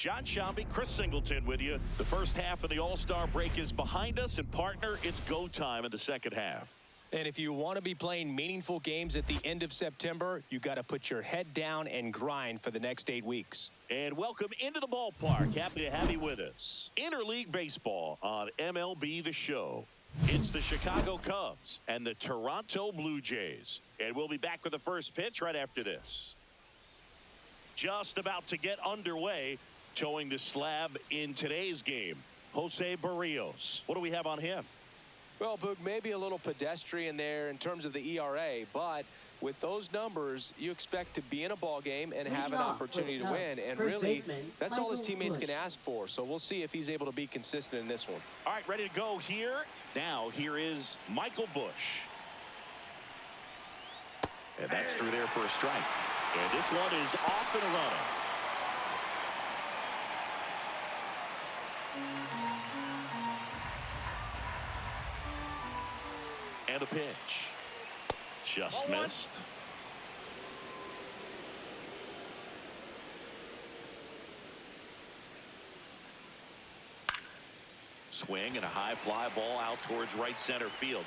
John Shambi, Chris Singleton with you. The first half of the All-Star break is behind us, and partner, it's go time in the second half. And if you want to be playing meaningful games at the end of September, you got to put your head down and grind for the next 8 weeks. And welcome into the ballpark. Happy to have you with us. Interleague Baseball on MLB The Show. It's the Chicago Cubs and the Toronto Blue Jays. And we'll be back with the first pitch right after this. Just about to get underway. Showing the slab in today's game, Jose Barrios. What do we have on him? Well, Boog, maybe a little pedestrian there in terms of the ERA, but with those numbers, you expect to be in a ball game and have an opportunity to win. And really, that's all his teammates can ask for. So we'll see if he's able to be consistent in this one. All right, ready to go here. Now, here is Michael Busch. And that's through there for a strike. And this one is off and running. And a pitch. Just missed. Swing and a high fly ball out towards right center field.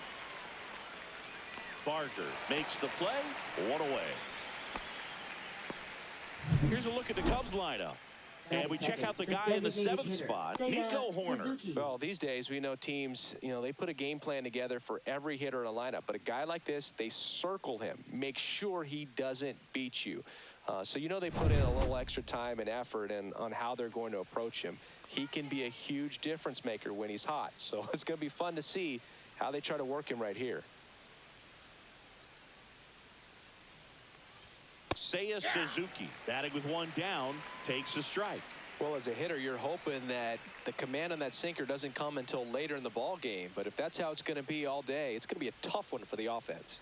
Barker makes the play. One away. Here's a look at the Cubs lineup. And we check out the guy in the 7th spot, Nico Hoerner. Well, these days we know teams, they put a game plan together for every hitter in a lineup. But a guy like this, they circle him, make sure he doesn't beat you. So they put in a little extra time and effort on how they're going to approach him. He can be a huge difference maker when he's hot. So it's going to be fun to see how they try to work him right here. Seiya Suzuki, batting with one down, takes a strike. Well, as a hitter, you're hoping that the command on that sinker doesn't come until later in the ball game. But if that's how it's going to be all day, it's going to be a tough one for the offense.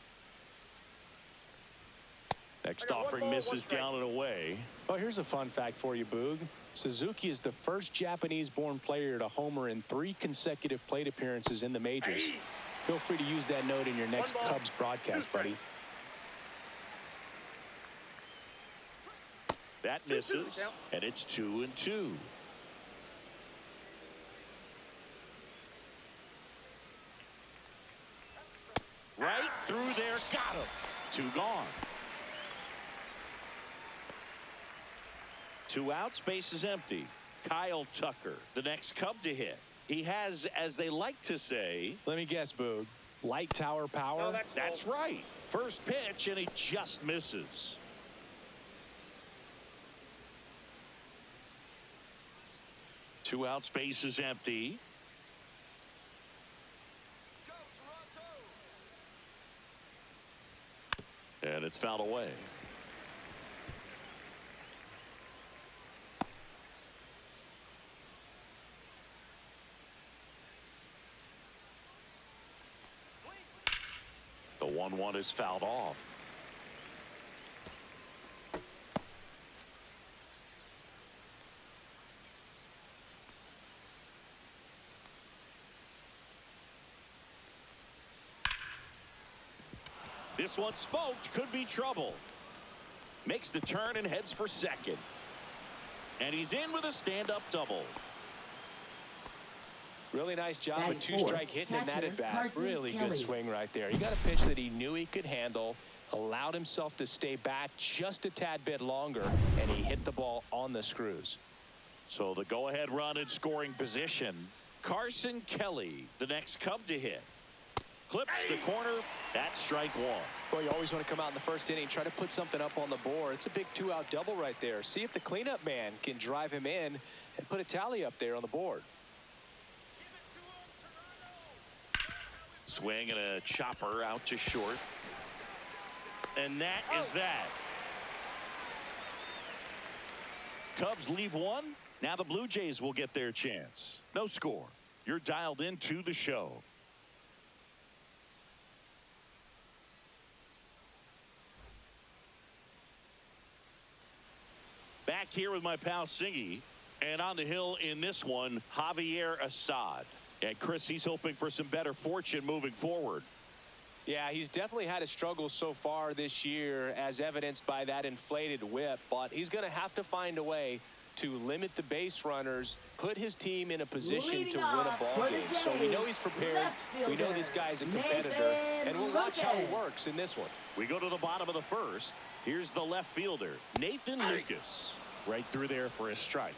Next offering misses down and away. Oh, here's a fun fact for you, Boog. Suzuki is the first Japanese-born player to homer in 3 consecutive plate appearances in the majors. Feel free to use that note in your next Cubs broadcast, buddy. That misses, and it's 2-2. Right through there, got him. 2 gone. 2 outs, base is empty. Kyle Tucker, the next Cub to hit. He has, as they like to say, let me guess, Boog, light tower power? No, that's right. First pitch, and he just misses. 2 outs, base is empty. And it's fouled away. The 1-1 is fouled off. This one smoked, could be trouble. Makes the turn and heads for second. And he's in with a stand-up double. Really nice job with 2-strike hitting in that at bat. Really good swing right there. He got a pitch that he knew he could handle, allowed himself to stay back just a tad bit longer, and he hit the ball on the screws. So the go-ahead run in scoring position. Carson Kelly, the next Cub to hit. Clips the corner. That's strike 1. Well, you always want to come out in the first inning, try to put something up on the board. It's a big 2-out double right there. See if the cleanup man can drive him in and put a tally up there on the board. Swing and a chopper out to short. And that is that. Cubs leave 1. Now the Blue Jays will get their chance. No score. You're dialed into the show. Back here with my pal Singy, and on the hill in this one, Javier Assad. And Chris, he's hoping for some better fortune moving forward. Yeah, he's definitely had a struggle so far this year, as evidenced by that inflated whip, but he's going to have to find a way to limit the base runners, put his team in a position to win a ball game. So we know he's prepared. We know this guy's a competitor, and we'll watch how he works in this one. We go to the bottom of the first. Here's the left fielder, Nathan Lucas, right through there for a strike.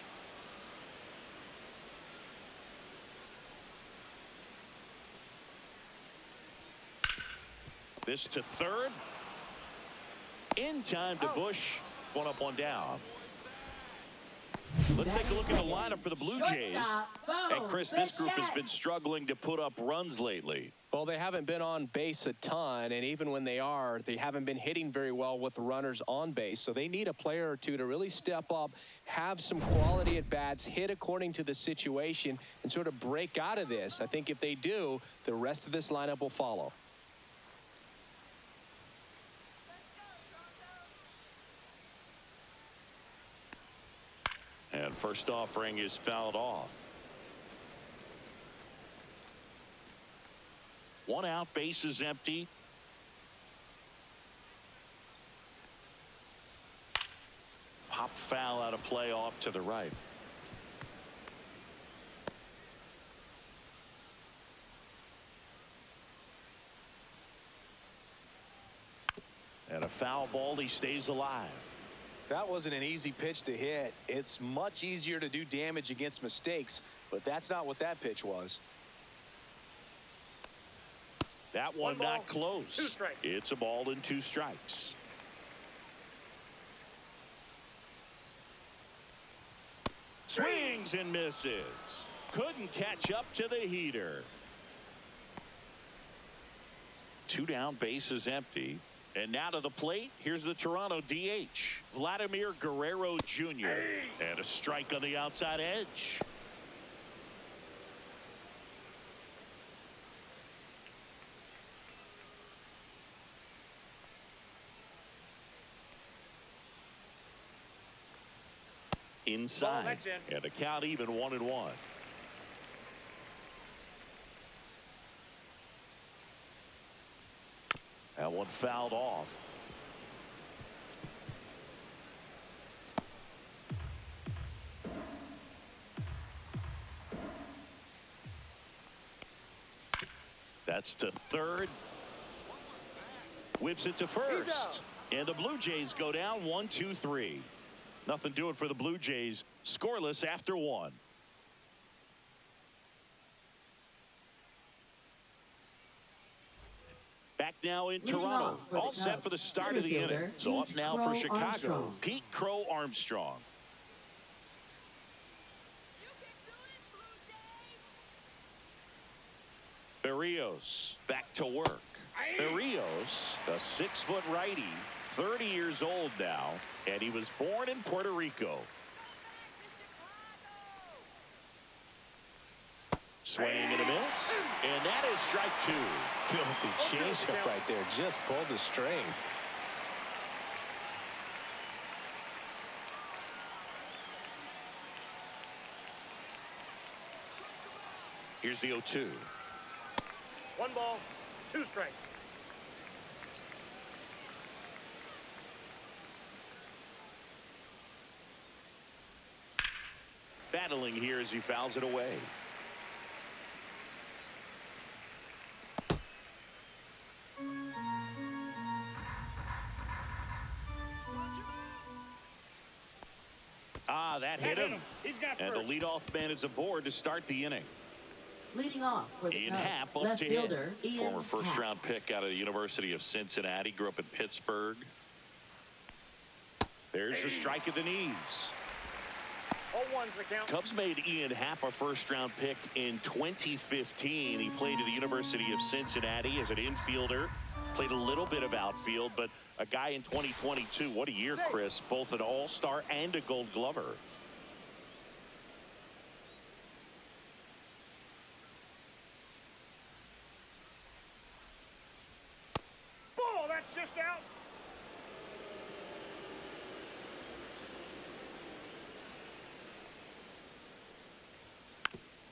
This to third. In time to Bush. One up, one down. Let's take a look at the lineup for the Blue Jays. And Chris, this group has been struggling to put up runs lately. Well, they haven't been on base a ton, and even when they are, they haven't been hitting very well with the runners on base. So they need a player or two to really step up, have some quality at bats, hit according to the situation, and sort of break out of this. I think if they do, the rest of this lineup will follow. And first offering is fouled off. One out, base is empty. Pop foul out of play off to the right. And a foul ball, he stays alive. That wasn't an easy pitch to hit. It's much easier to do damage against mistakes, but that's not what that pitch was. That one not close. It's a ball and 2 strikes. Swings and misses. Couldn't catch up to the heater. 2 down, base is empty. And now to the plate, here's the Toronto DH, Vladimir Guerrero Jr. And a strike on the outside edge. Inside, and a count even 1-1. That one fouled off. That's to third. Whips it to first. And the Blue Jays go down 1-2-3. Nothing doing for the Blue Jays. Scoreless after 1. Back now in Toronto. All set for the start of the inning. So up now for Chicago, Pete Crow Armstrong. Berrios back to work. Berrios, a 6-foot righty, 30 years old now, and he was born in Puerto Rico. Swing and a miss, and that is strike 2. Filthy changeup right there, just pulled the string. Here's the 0-2. 1 ball, 2 strikes. Battling here as he fouls it away. That hit him. And the leadoff man is aboard to start the inning. Leading off for the Ian Cubs, Happ up left to fielder, hit. Former first-round pick out of the University of Cincinnati. Grew up in Pittsburgh. There's a strike at the knees. 0-1's the count. Cubs made Ian Happ a first-round pick in 2015. He played at the University of Cincinnati as an infielder. Played a little bit of outfield, but a guy in 2022. What a year, Chris. Both an all-star and a gold glover. Ball, that's just out.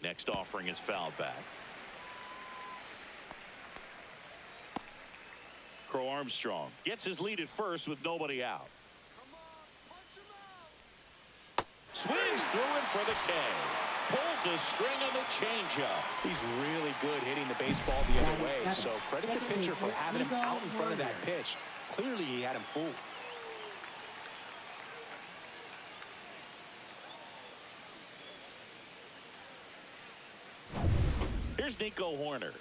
Next offering is fouled back. Crow Armstrong gets his lead at first with nobody out. Swings through it for the K. Pulled the string on the changeup. He's really good hitting the baseball the other way. So credit the pitcher for having him out in front of that pitch. Clearly, he had him fooled. Here's Nico Horner.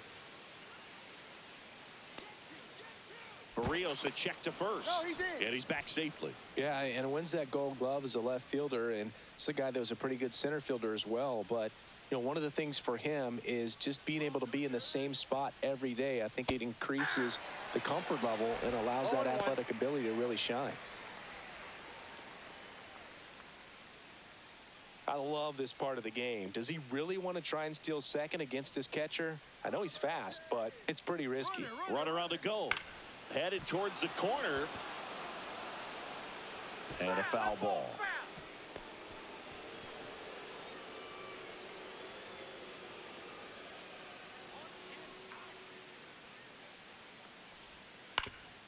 Barrios a check to first. And he's back safely. Yeah, and wins that Gold Glove as a left fielder, and it's a guy that was a pretty good center fielder as well. But you know, one of the things for him is just being able to be in the same spot every day. I think it increases the comfort level and allows that athletic ability to really shine. I love this part of the game. Does he really want to try and steal second against this catcher? I know he's fast, but it's pretty risky. Runner on the go. Headed towards the corner. And a foul ball.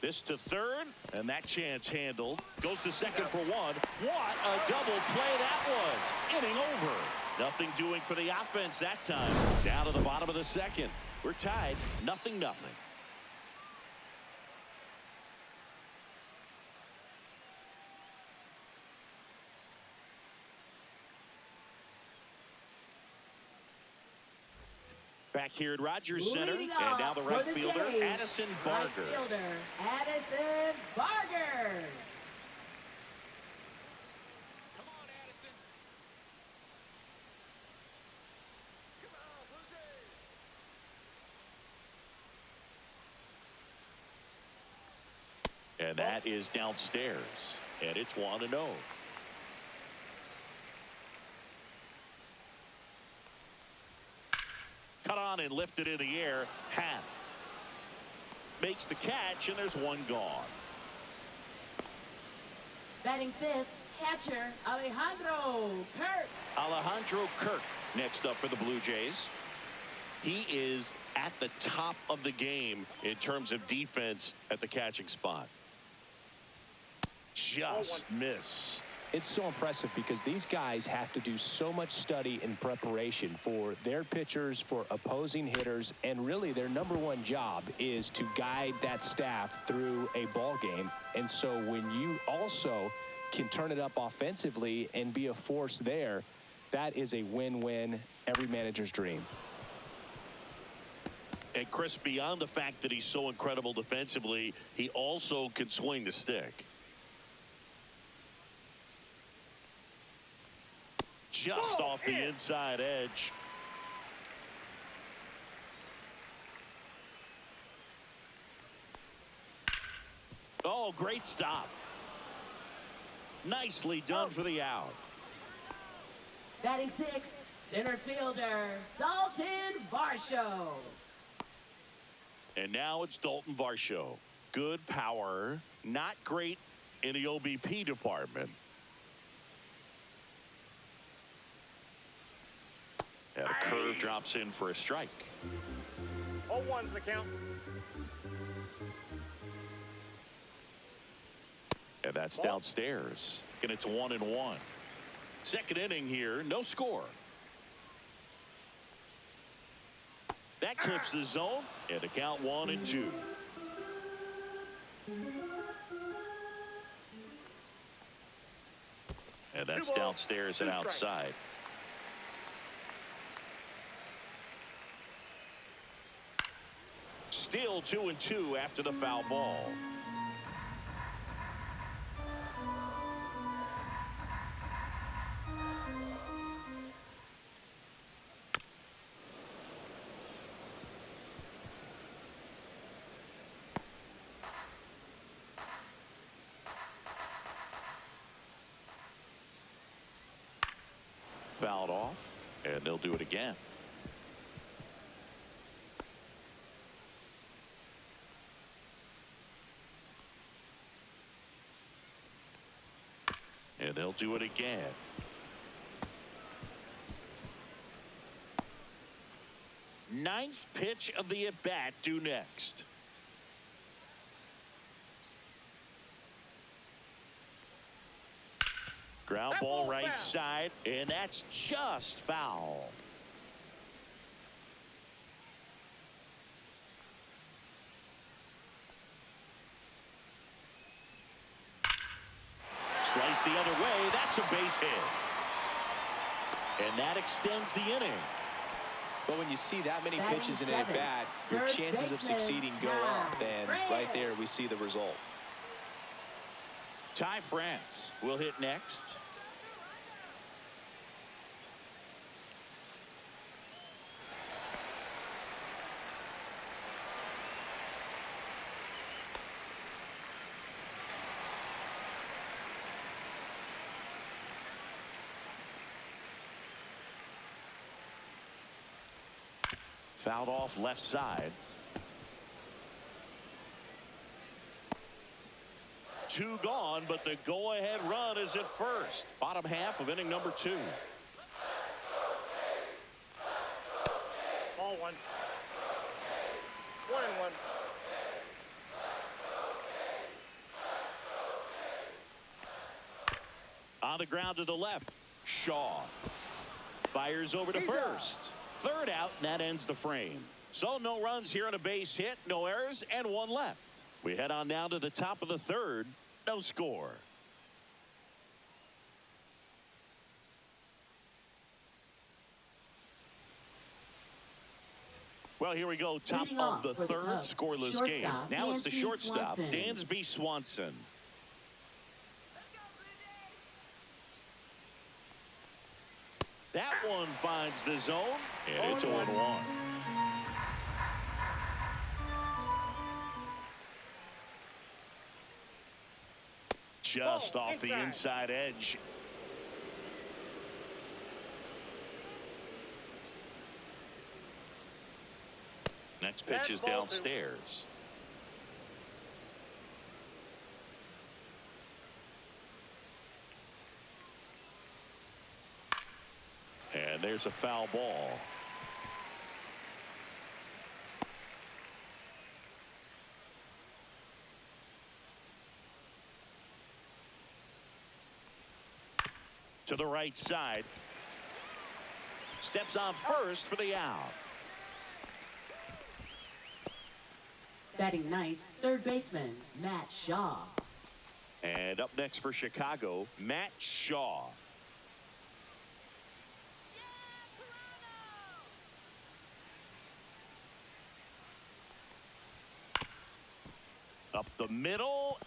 This to third, and that chance handled. Goes to second for one. What a double play that was. Inning over. Nothing doing for the offense that time. Down to the bottom of the second. We're tied, 0-0. Back here at Rogers Center, and now the right fielder, Addison Barger. Right fielder, Addison Barger. Come on, Addison. Come on, Blue Jays. And that is downstairs, and it's 1-0. Cut on and lifted in the air. Hat makes the catch, and there's one gone. Batting fifth, catcher Alejandro Kirk. Alejandro Kirk next up for the Blue Jays. He is at the top of the game in terms of defense at the catching spot. Just missed. It's so impressive because these guys have to do so much study and preparation for their pitchers, for opposing hitters, and really their number one job is to guide that staff through a ball game. And so when you also can turn it up offensively and be a force there, that is a win-win, every manager's dream. And Chris, beyond the fact that he's so incredible defensively, he also can swing the stick. Just off the inside edge. Oh, great stop. Nicely done for the out. Batting sixth, center fielder Dalton Varsho. And now it's Dalton Varsho. Good power, not great in the OBP department. And a curve drops in for a strike. 0-1's the count. And that's downstairs. And it's 1-1. Second inning here, no score. That clips the zone, and the count 1-2. And that's downstairs and outside. Still 2-2 after the foul ball. Fouled off, and they'll do it again. And they'll do it again. Ninth pitch of the at-bat due next. Ground That ball ball's right foul. side, and that's just foul. Slice the other way. That's a base hit. And that extends the inning. But when you see that many Batting pitches in a seventh, bat, your first chances of baseman, succeeding go up. Ty And France. right there, we see the result. Ty France will hit next. Fouled off left side. 2 gone, but the go-ahead run is at first. Bottom half of inning number 2. Ball 1. 1-1. On the ground to the left. Shaw fires over to He's first. Third out, and that ends the frame. So no runs here on a base hit, no errors, and 1 left. We head on down to the top of the third. No score. Well, here we go. Top Leading of off the for the third Cubs, scoreless game. shortstop, Now it's the Dansby shortstop, Swanson. Dansby Swanson. That one finds the zone, and it's 0-1. Just Ball off the inside edge. Next pitch That's is ball 2. downstairs. And there's a foul ball. To the right side. Steps on first for the out. Batting ninth, third baseman, Matt Shaw. And up next for Chicago, Matt Shaw. Up the middle.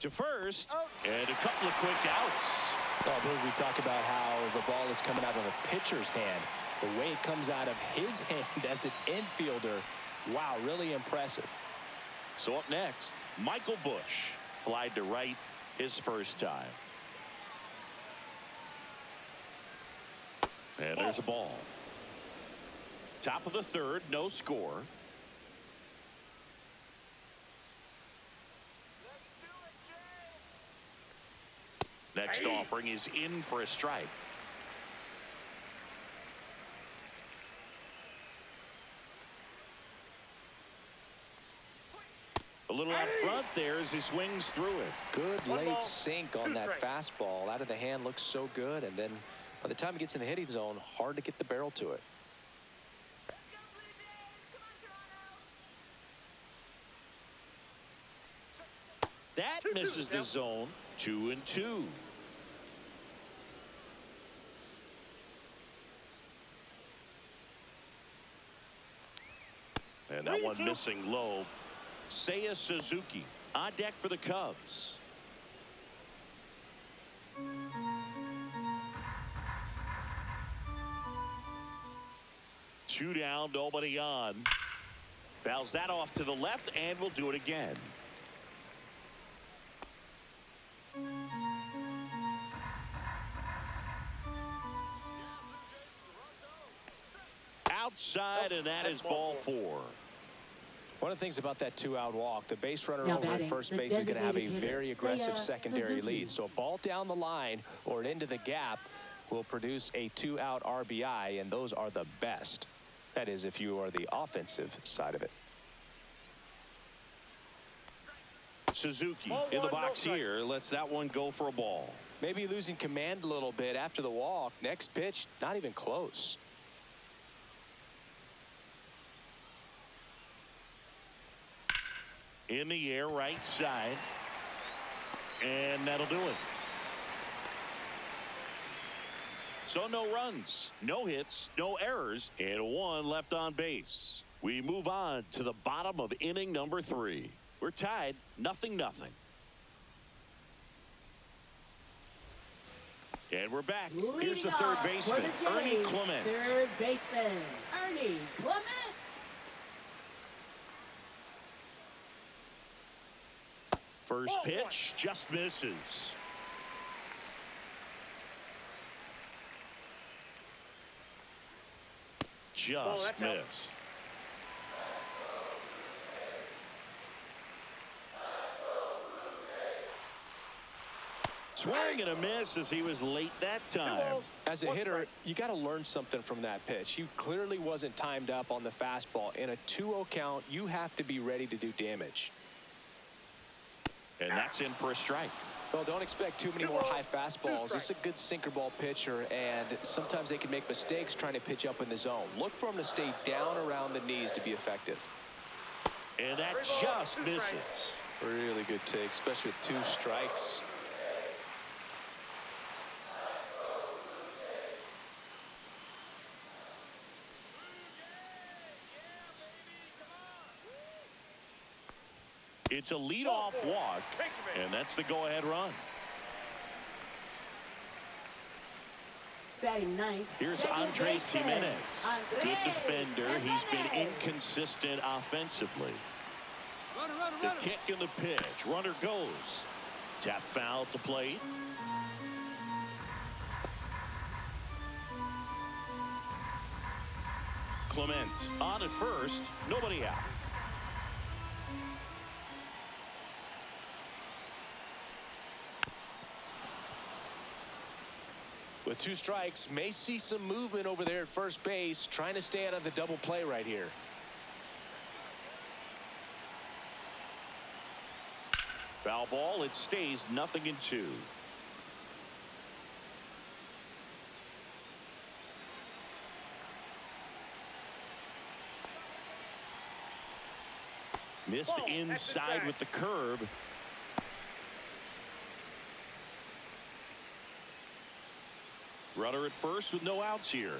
To first. And a couple of quick outs. Well, Boog, we talk about how the ball is coming out of the pitcher's hand. The way it comes out of his hand as an infielder, wow, really impressive. So up next, Michael Bush. Flied to right his first time. And there's a ball. Top of the third, no score. Next offering is in for a strike. A little out front there as he swings through it. Good One late ball, sink 2 on that strikes. fastball. Out of the hand looks so good. And then by the time it gets in the hitting zone, hard to get the barrel to it. That misses the zone. 2-2. And that one missing low. Seiya Suzuki on deck for the Cubs. Two down, nobody on. Fouls that off to the left, and we'll do it again. Outside, and that is ball 4. One of the things about that 2-out walk, the base runner Now over at batting, first the base is going to have a designated hitter, very aggressive Seiya secondary Suzuki. lead. So a ball down the line or into the gap will produce a 2-out RBI, and those are the best. That is, if you are the offensive side of it. Suzuki Ball in the one, no box strike. here. Lets that one go for a ball. Maybe losing command a little bit after the walk. Next pitch, not even close. In the air, right side. And that'll do it. So no runs, no hits, no errors, and one left on base. We move on to the bottom of inning number 3. We're tied, 0-0. And we're back. Here's the third baseman, Ernie Clement. Third baseman, Ernie Clement. First pitch just misses. Just that's out. missed. Swing and a miss as he was late that time. As a One hitter, strike. you got to learn something from that pitch. He clearly wasn't timed up on the fastball. In a 2-0 count, you have to be ready to do damage. And that's in for a strike. Well, don't expect too many more high fastballs. This is a good sinker ball pitcher, and sometimes they can make mistakes trying to pitch up in the zone. Look for him to stay down around the knees to be effective. And that 3 balls, just 2 strikes. misses. Really good take, especially with 2 strikes. It's a leadoff walk, and that's the go-ahead run. Batting ninth. Here's second Andres baseman, Jimenez. Good Andres defender. He's been Jimenez. inconsistent offensively. The kick and the pitch. Runner goes. Tap foul at the plate. Clement on at first. Nobody out. With 2 strikes, may see some movement over there at first base, trying to stay out of the double play right here. Foul ball. It stays 0-2. Missed Ball, inside exit with the curve. Runner at first with no outs here.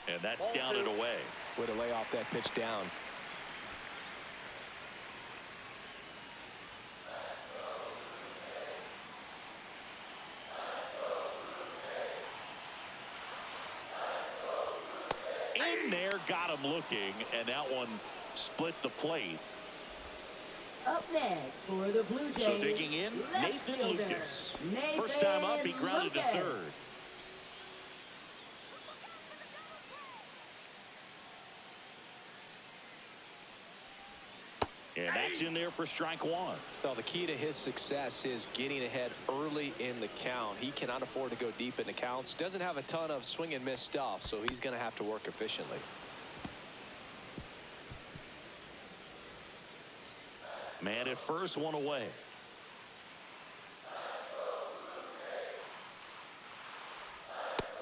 And that's Ball down 2. and away. Way to lay off that pitch down. In there, got him looking, and that one split the plate. Up next for the Blue Jays. So digging in, left Nathan fielder, Lucas. Nathan First time up, he grounded to Lucas. third. And that's in there for strike 1. Well, the key to his success is getting ahead early in the count. He cannot afford to go deep in the counts. Doesn't have a ton of swing and miss stuff, so he's going to have to work efficiently. Man at first, one away.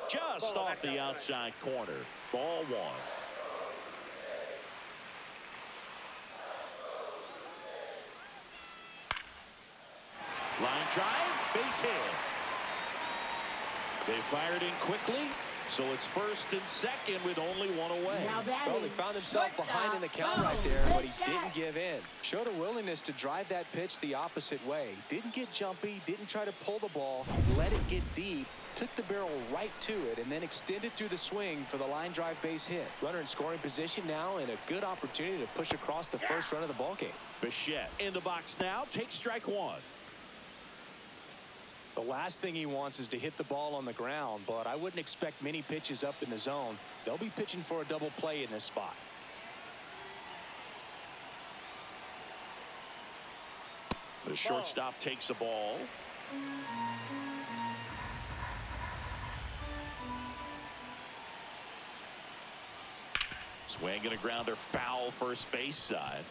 Just Ball, off that's the outside. outside corner. Ball 1. Line drive, base hit. They fired in quickly, so it's first and second with only one away. Now batting. Well, he found himself behind in the count Shortstop, right there, but he Bichette. didn't give in. Showed a willingness to drive that pitch the opposite way. Didn't get jumpy, didn't try to pull the ball, let it get deep, took the barrel right to it, and then extended through the swing for the line drive base hit. Runner in scoring position now, and a good opportunity to push across the first run of the ballgame. Bichette in the box now, takes strike 1. The last thing he wants is to hit the ball on the ground, but I wouldn't expect many pitches up in the zone. They'll be pitching for a double play in this spot. The shortstop takes the ball. Swing and a grounder foul first base side.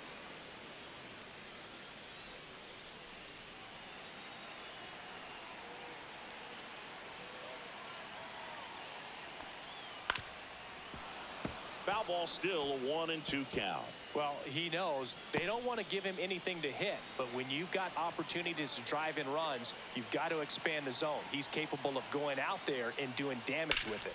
Foul ball, still a 1-2 count. Well, he knows they don't want to give him anything to hit, but when you've got opportunities to drive in runs, you've got to expand the zone. He's capable of going out there and doing damage with it.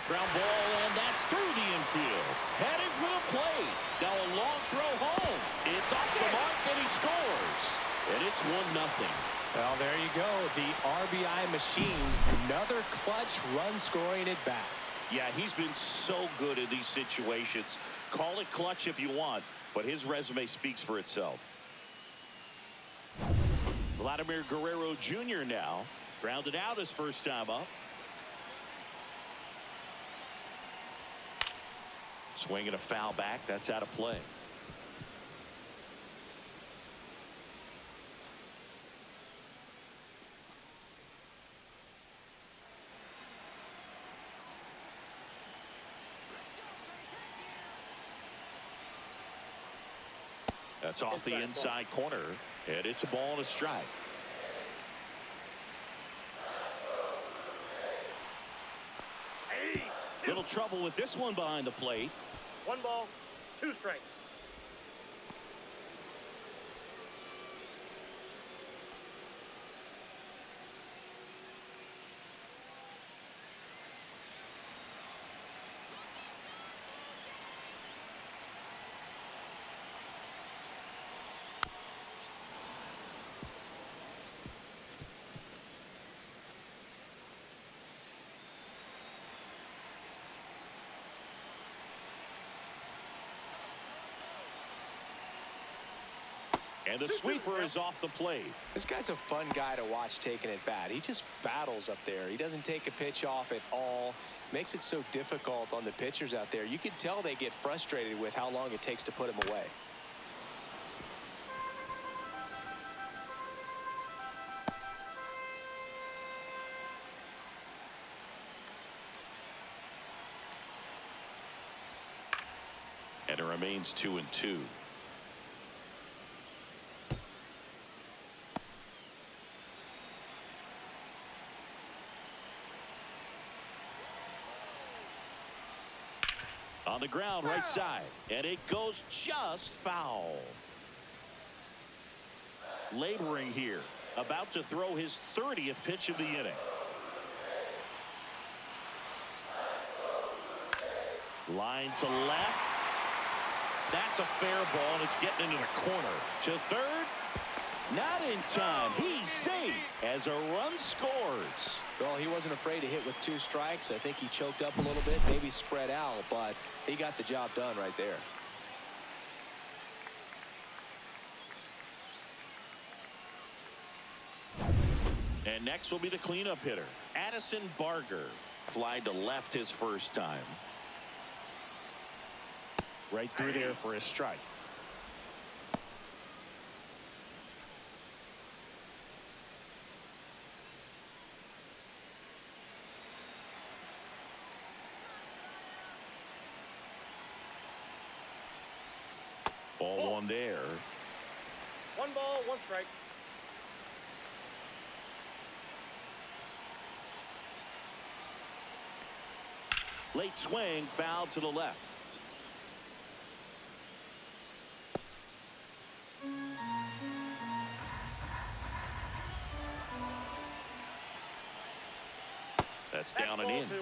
Ground ball, and that's through the infield. Heading for the plate. Now a long throw home. It's off the mark, and he scores. And it's 1-0. Well, there you go. The RBI machine. Another clutch run scoring at bat. Yeah, he's been so good in these situations. Call it clutch if you want, but his resume speaks for itself. Vladimir Guerrero Jr. now. Grounded out his first time up. Swinging a foul back. That's out of play. That's off the inside corner, and it's a ball and a strike. Little trouble with this one behind the plate. 1 ball, 2 strikes. And the sweeper is off the plate. This guy's a fun guy to watch taking at bat. He just battles up there. He doesn't take a pitch off at all. Makes it so difficult on the pitchers out there. You can tell they get frustrated with how long it takes to put him away. And it remains 2-2. On the ground, right side, and it goes just foul. Laboring here, about to throw his 30th pitch of the inning. Line to left. That's a fair ball, and it's getting into the corner. To third, not in time. He's safe as a run scores. Well, he wasn't afraid to hit with 2 strikes. I think he choked up a little bit, maybe spread out, but he got the job done right there. And next will be the cleanup hitter, Addison Barger. Fly to left his first time. Right through there for a strike. Ball 1 there. 1 ball, 1 strike. Late swing, foul to the left. That's down and in. 2.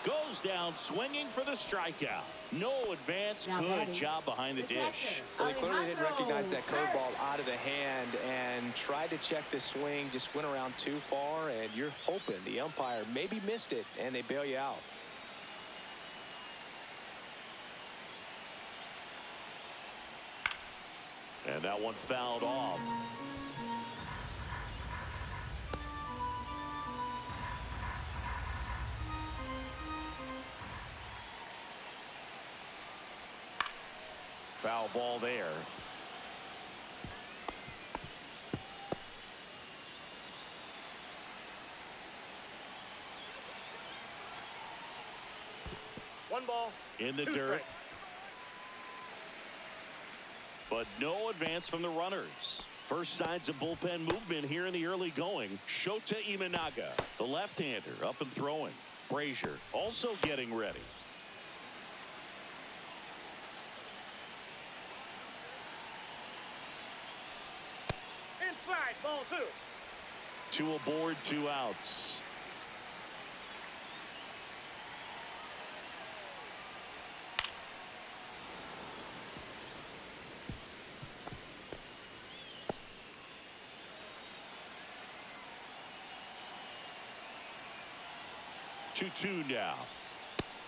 Goes down swinging for the strikeout. No advance. Now Good batting, job behind the the dish. catcher. Well, he clearly didn't recognize that Alejandro curveball out of the hand and tried to check the swing, just went around too far, and you're hoping the umpire maybe missed it, and they bail you out. And that one fouled off. Foul ball there. One ball. In the two dirt. strikes. But no advance from the runners. First signs of bullpen movement here in the early going. Shota Imanaga, the left-hander, up and throwing. Brazier also getting ready. Inside, ball 2. 2 aboard, 2 outs. Two now.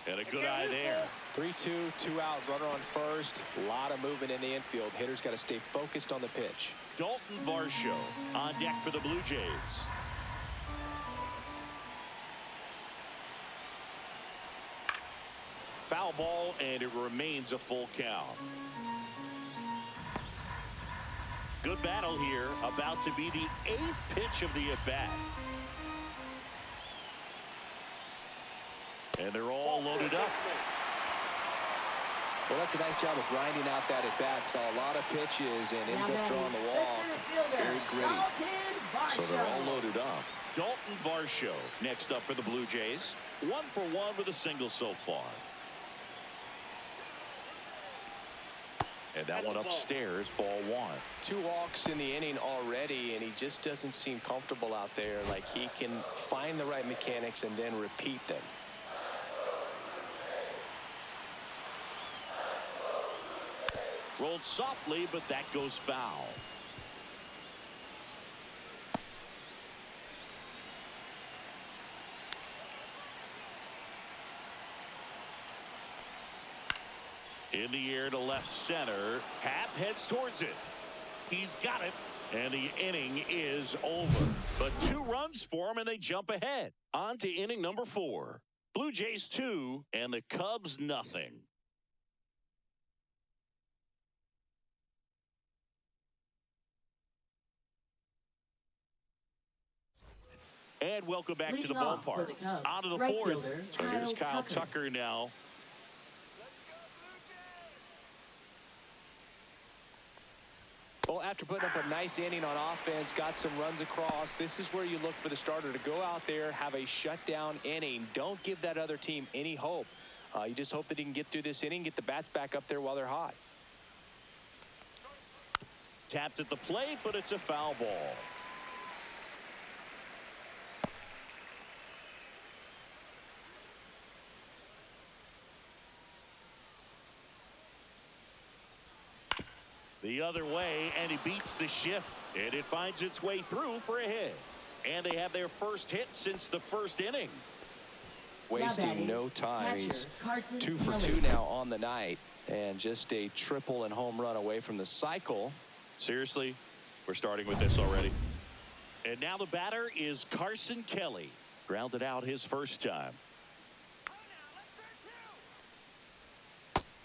And a good eye there. 3-2, 2 out, runner on first. A lot of movement in the infield. Hitters got to stay focused on the pitch. Dalton Varsho on deck for the Blue Jays. Foul ball, and it remains a full count. Good battle here. About to be the 8th pitch of the at-bat. And they're all loaded up. Well, that's a nice job of grinding out that at-bat. Saw a lot of pitches and ends up drawing the wall. Very gritty. So they're all loaded up. Dalton Varsho next up for the Blue Jays. 1 for 1 with a single so far. And that one upstairs, ball 1. 2 walks in the inning already, and he just doesn't seem comfortable out there. Like he can find the right mechanics and then repeat them. Rolled softly, but that goes foul. In the air to left center. Happ heads towards it. He's got it. And the inning is over. But 2 runs for him, and they jump ahead. On to inning number 4. Blue Jays 2, and the Cubs nothing. And welcome back to the ballpark. Out of the 4th. So here's Kyle Tucker now. Well, after putting up a nice inning on offense, got some runs across, this is where you look for the starter to go out there, have a shutdown inning. Don't give that other team any hope. You just hope that he can get through this inning, get the bats back up there while they're hot. Tapped at the plate, but it's a foul ball. The other way, and he beats the shift, and it finds its way through for a hit. And they have their first hit since the first inning. Wasting no time. He's 2 for 2 now on the night, and just a triple and home run away from the cycle. Seriously, we're starting with this already. And now the batter is Carson Kelly. Grounded out his first time.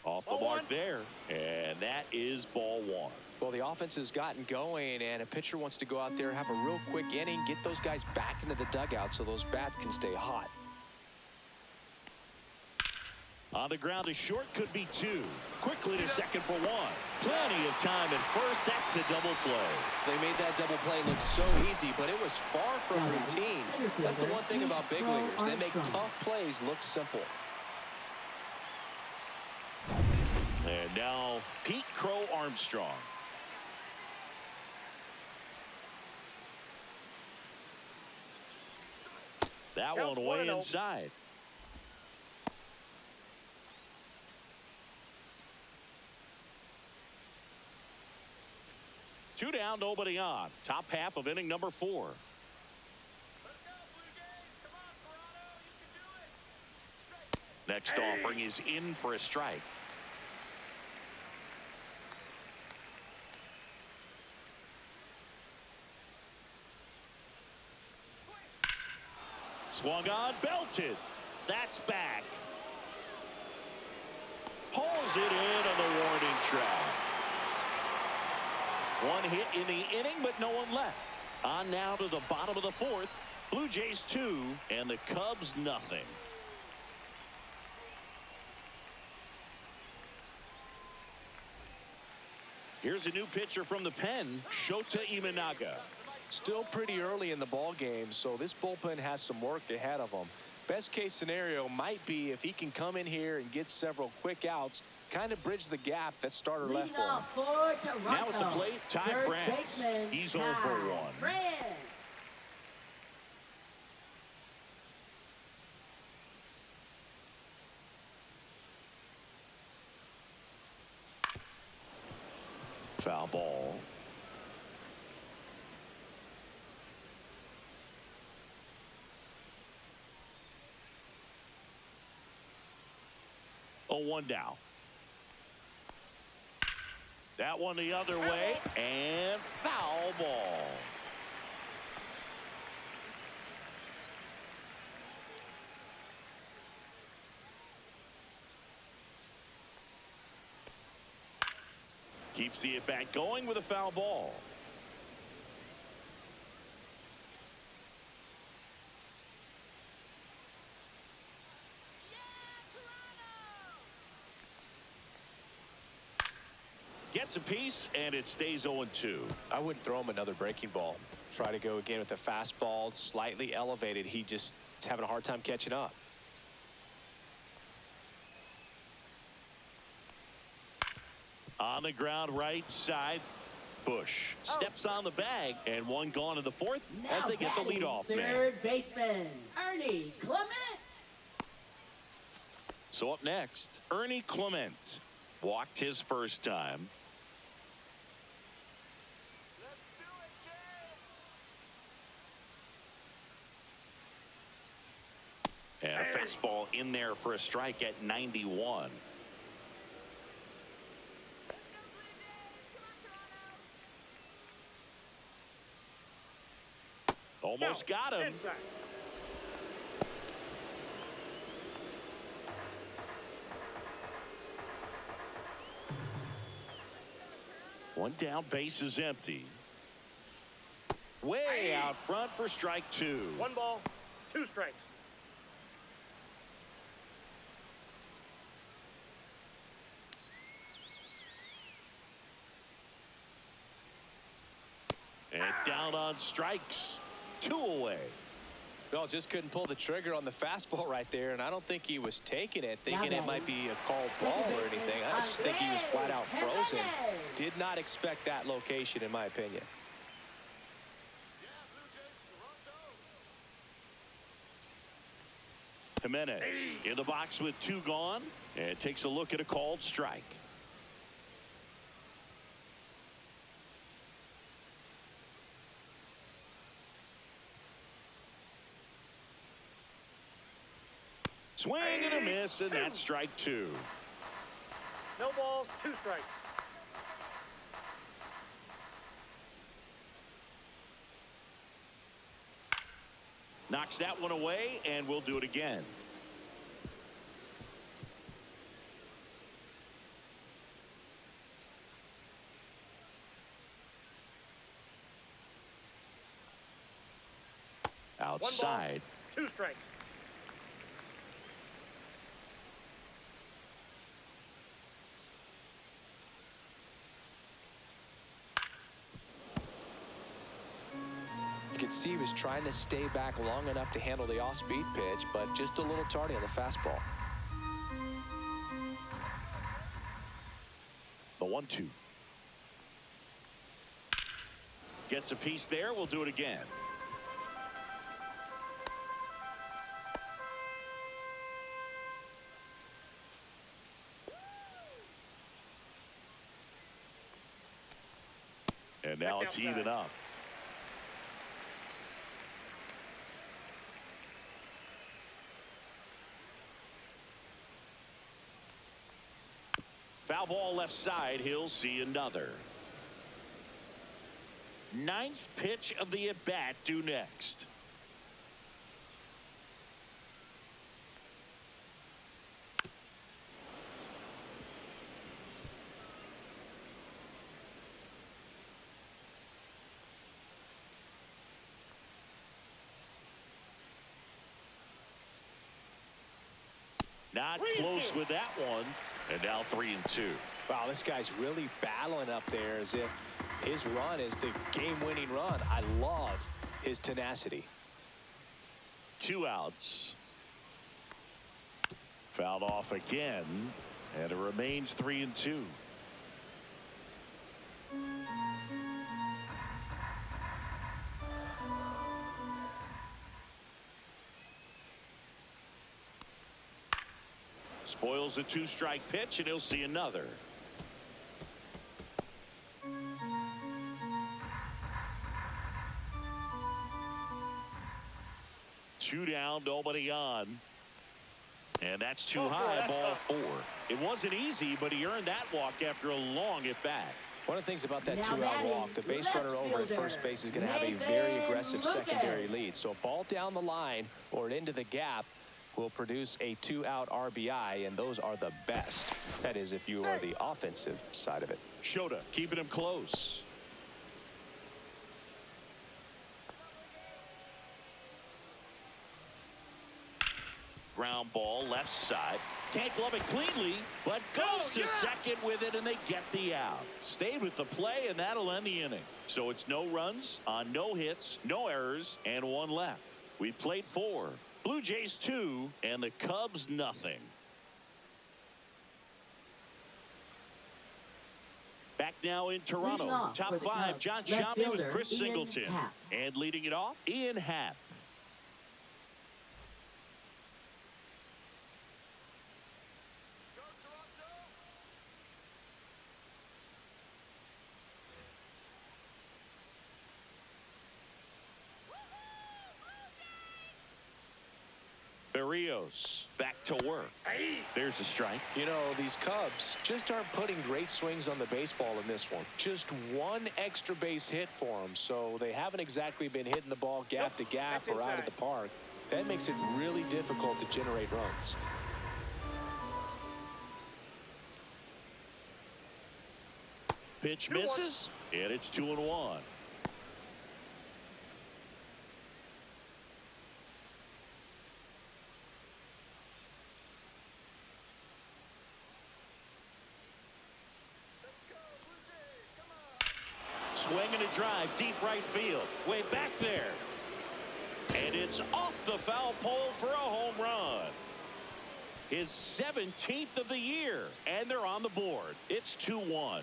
Off the mark there, and that is ball 1. Well, the offense has gotten going, and a pitcher wants to go out there, have a real quick inning, get those guys back into the dugout so those bats can stay hot. On the ground is short, could be 2. Quickly to second for 1. Plenty of time at first. That's a double play. They made that double play look so easy, but it was far from routine. That's the one thing about big leaguers. They make tough plays look simple. And now Pete Crow Armstrong. That one way inside. Two down, nobody on. Top half of inning number 4. Next offering is in for a strike. Swung on, belted. That's back. Hauls it in on the warning track. 1 hit in the inning, but no one left. On now to the bottom of the 4th. Blue Jays 2 and the Cubs nothing. Here's a new pitcher from the pen, Shota Imanaga. Still pretty early in the ball game, so this bullpen has some work ahead of them. Best case scenario might be if he can come in here and get several quick outs, kind of bridge the gap that starter left Leading for him. off for Toronto. Now at the plate, Ty First France. baseman, He's Ty 0 for 1. France. Foul ball. Oh, 1 down. That one the other way, and foul ball. Keeps the at-bat going with a foul ball. Gets a piece, and it stays 0-2. I wouldn't throw him another breaking ball. Try to go again with the fastball, slightly elevated. He just is having a hard time catching up. On the ground, right side. Bush steps on the bag, and one gone in the fourth Now as they get the batting leadoff man. third baseman, Ernie Clement. So up next, Ernie Clement. Walked his first time. And a fastball in there for a strike at 91. Almost got him. Inside. One down, base is empty. Way out front for strike 2. 1 ball, 2 strikes. And down on strikes. 2 away. Well, just couldn't pull the trigger on the fastball right there, and I don't think he was taking it, thinking it might be a called ball or anything. I just think he was flat out frozen. Did not expect that location, in my opinion. Jimenez in the box with 2 gone, and takes a look at a called strike. Swing and a miss, and that's strike 2. No balls, 2 strikes. Knocks that one away, and we'll do it again. Outside. 1 ball, 2 strikes. You could see he was trying to stay back long enough to handle the off-speed pitch, but just a little tardy on the fastball. The 1-2. Gets a piece there. We'll do it again. And now it's even up. Foul ball left side. He'll see another. 9th pitch of the at-bat due next. Not close with that one. And now 3-2. Wow, this guy's really battling up there as if his run is the game-winning run. I love his tenacity. 2 outs. Fouled off again, and it remains 3-2. Spoils the 2-strike pitch, and he'll see another. Two down, nobody on. And that's too high, ball 4. It wasn't easy, but he earned that walk after a long at bat. One of the things about that Now 2-out batting, walk, the base left runner over at fielder, first base is going to have a Nathan very aggressive Lucas. secondary lead. So a ball down the line or into the gap will produce a 2-out RBI, and those are the best. That is, if you are the offensive side of it. Shota keeping him close. Ground ball left side. Can't glove it cleanly, but goes to second with it, and they get the out. Stayed with the play, and that'll end the inning. So it's no runs on no hits, no errors, and 1 left. We played 4. Blue Jays 2, and the Cubs nothing. Back now in Toronto. Leading off for Top the 5, Cubs, John left Sciambi with fielder, Chris Ian Singleton. Happ. And leading it off, Ian Happ. Berrios back to work. There's a strike. You know, these Cubs just aren't putting great swings on the baseball in this one. Just 1 extra base hit for them, so they haven't exactly been hitting the ball gap to gap or out of the park. That makes it really difficult to generate runs. Pitch misses, and it's 2-1. Swing and a drive, deep right field, way back there. And it's off the foul pole for a home run. His 17th of the year, and they're on the board. It's 2-1.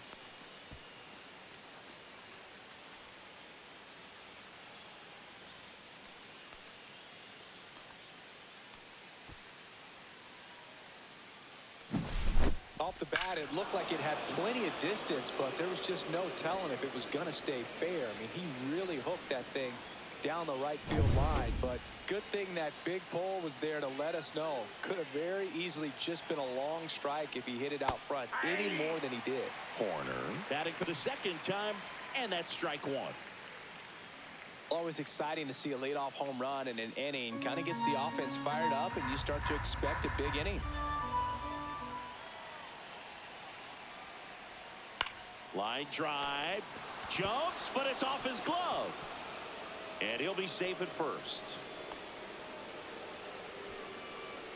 Off the bat, it looked like it had plenty of distance, but there was just no telling if it was going to stay fair. I mean, he really hooked that thing down the right field line, but good thing that big pole was there to let us know. Could have very easily just been a long strike if he hit it out front any more than he did. Corner, batting for the 2nd time, and that's strike 1. Always exciting to see a leadoff home run in an inning. Kind of gets the offense fired up, and you start to expect a big inning. Line drive, jumps, but it's off his glove. And he'll be safe at first.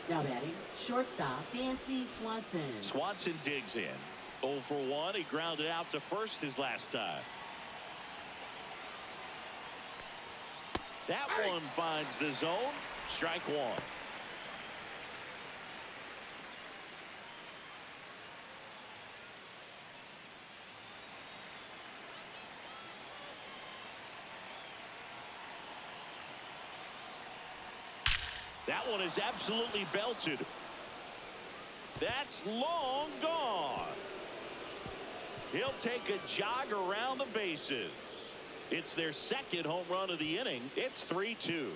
Now batting, shortstop, Dansby Swanson. Swanson digs in. 0 for 1. He grounded out to first his last time. That one finds the zone. Strike 1. That one is absolutely belted. That's long gone. He'll take a jog around the bases. It's their 2nd home run of the inning. It's 3-2.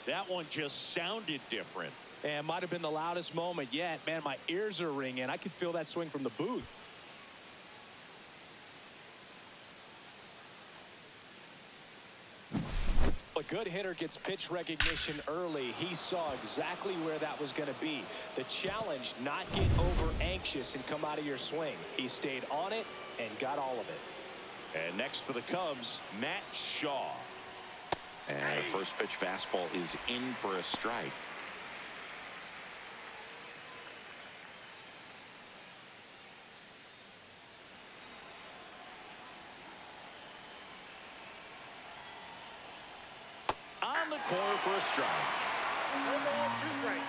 That one just sounded different. And might have been the loudest moment yet. Man, my ears are ringing. I could feel that swing from the booth. A good hitter gets pitch recognition early. He saw exactly where that was going to be. The challenge, not get over anxious and come out of your swing. He stayed on it and got all of it. And next for the Cubs, Matt Shaw. And the first pitch fastball is in for a strike. on the corner for a strike. No balls, 2 strikes.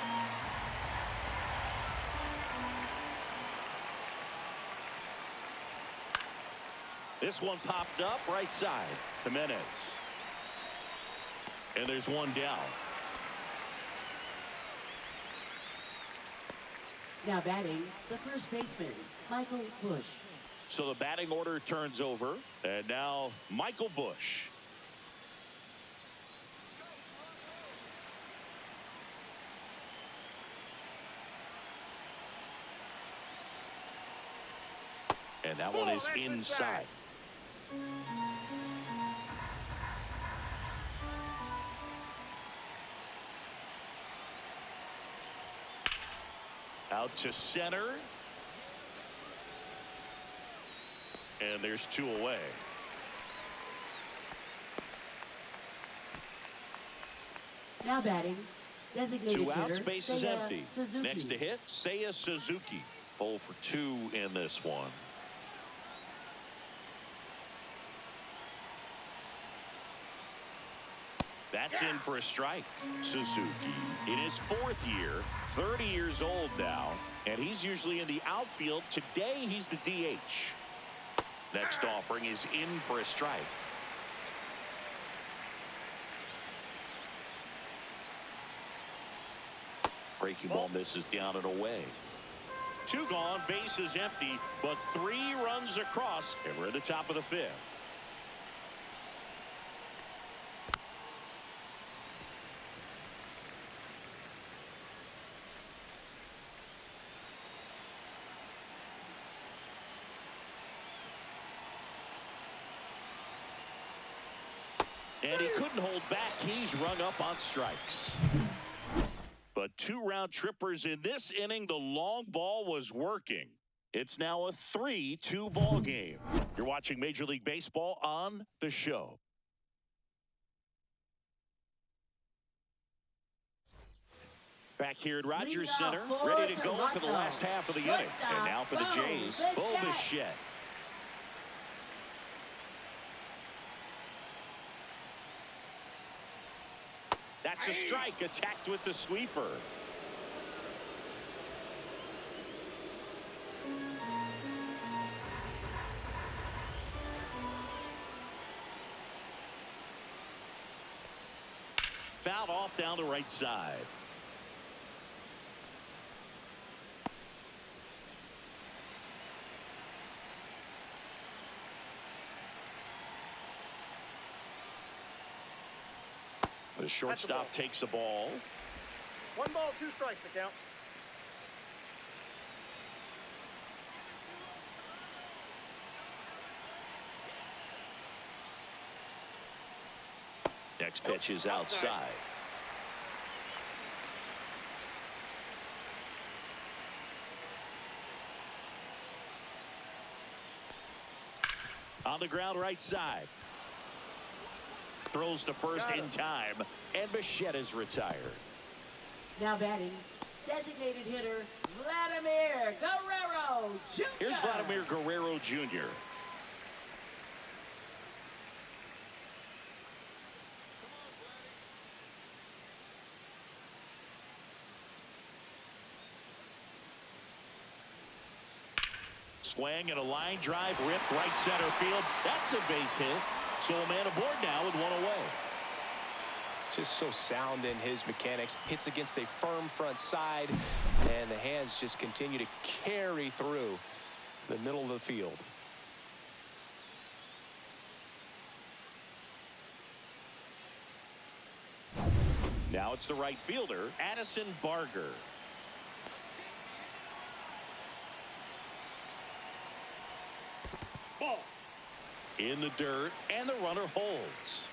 This one popped up right side. Jimenez. And there's one down. Now batting, the first baseman, Michael Bush. So the batting order turns over. And now Michael Bush. And that one is inside. Out to center. And there's 2 away. Now batting, designated 2 outs, hitter, base is Seiya empty. Suzuki. Next to hit, Seiya Suzuki. 0 for 2 in this one. That's in for a strike. Suzuki in his 4th year, 30 years old now, and he's usually in the outfield. Today he's the DH. Next offering is in for a strike. Breaking ball misses down and away. 2 gone, base is empty, but 3 runs across, and we're at the top of the 5th. And he couldn't hold back. He's rung up on strikes. But 2 round trippers in this inning. The long ball was working. It's now a 3-2 ball game. You're watching Major League Baseball on The Show. Back here at Rogers Center, ready to go for the last half of the inning. And now for the Jays, Bo Bichette. That's a strike, attacked with the sweeper. Fouled off down the right side. The shortstop takes the ball. 1 ball, 2 strikes to count. Next pitch is outside. On the ground right side. Throws to first in time, and Bichette is retired. Now batting, designated hitter, Vladimir Guerrero Jr. Here's Vladimir Guerrero Jr. Swing and a line drive ripped right center field. That's a base hit. So a man aboard now with 1 away. Just so sound in his mechanics. Hits against a firm front side, and the hands just continue to carry through the middle of the field. Now it's the right fielder, Addison Barger. Ball. In the dirt, and the runner holds.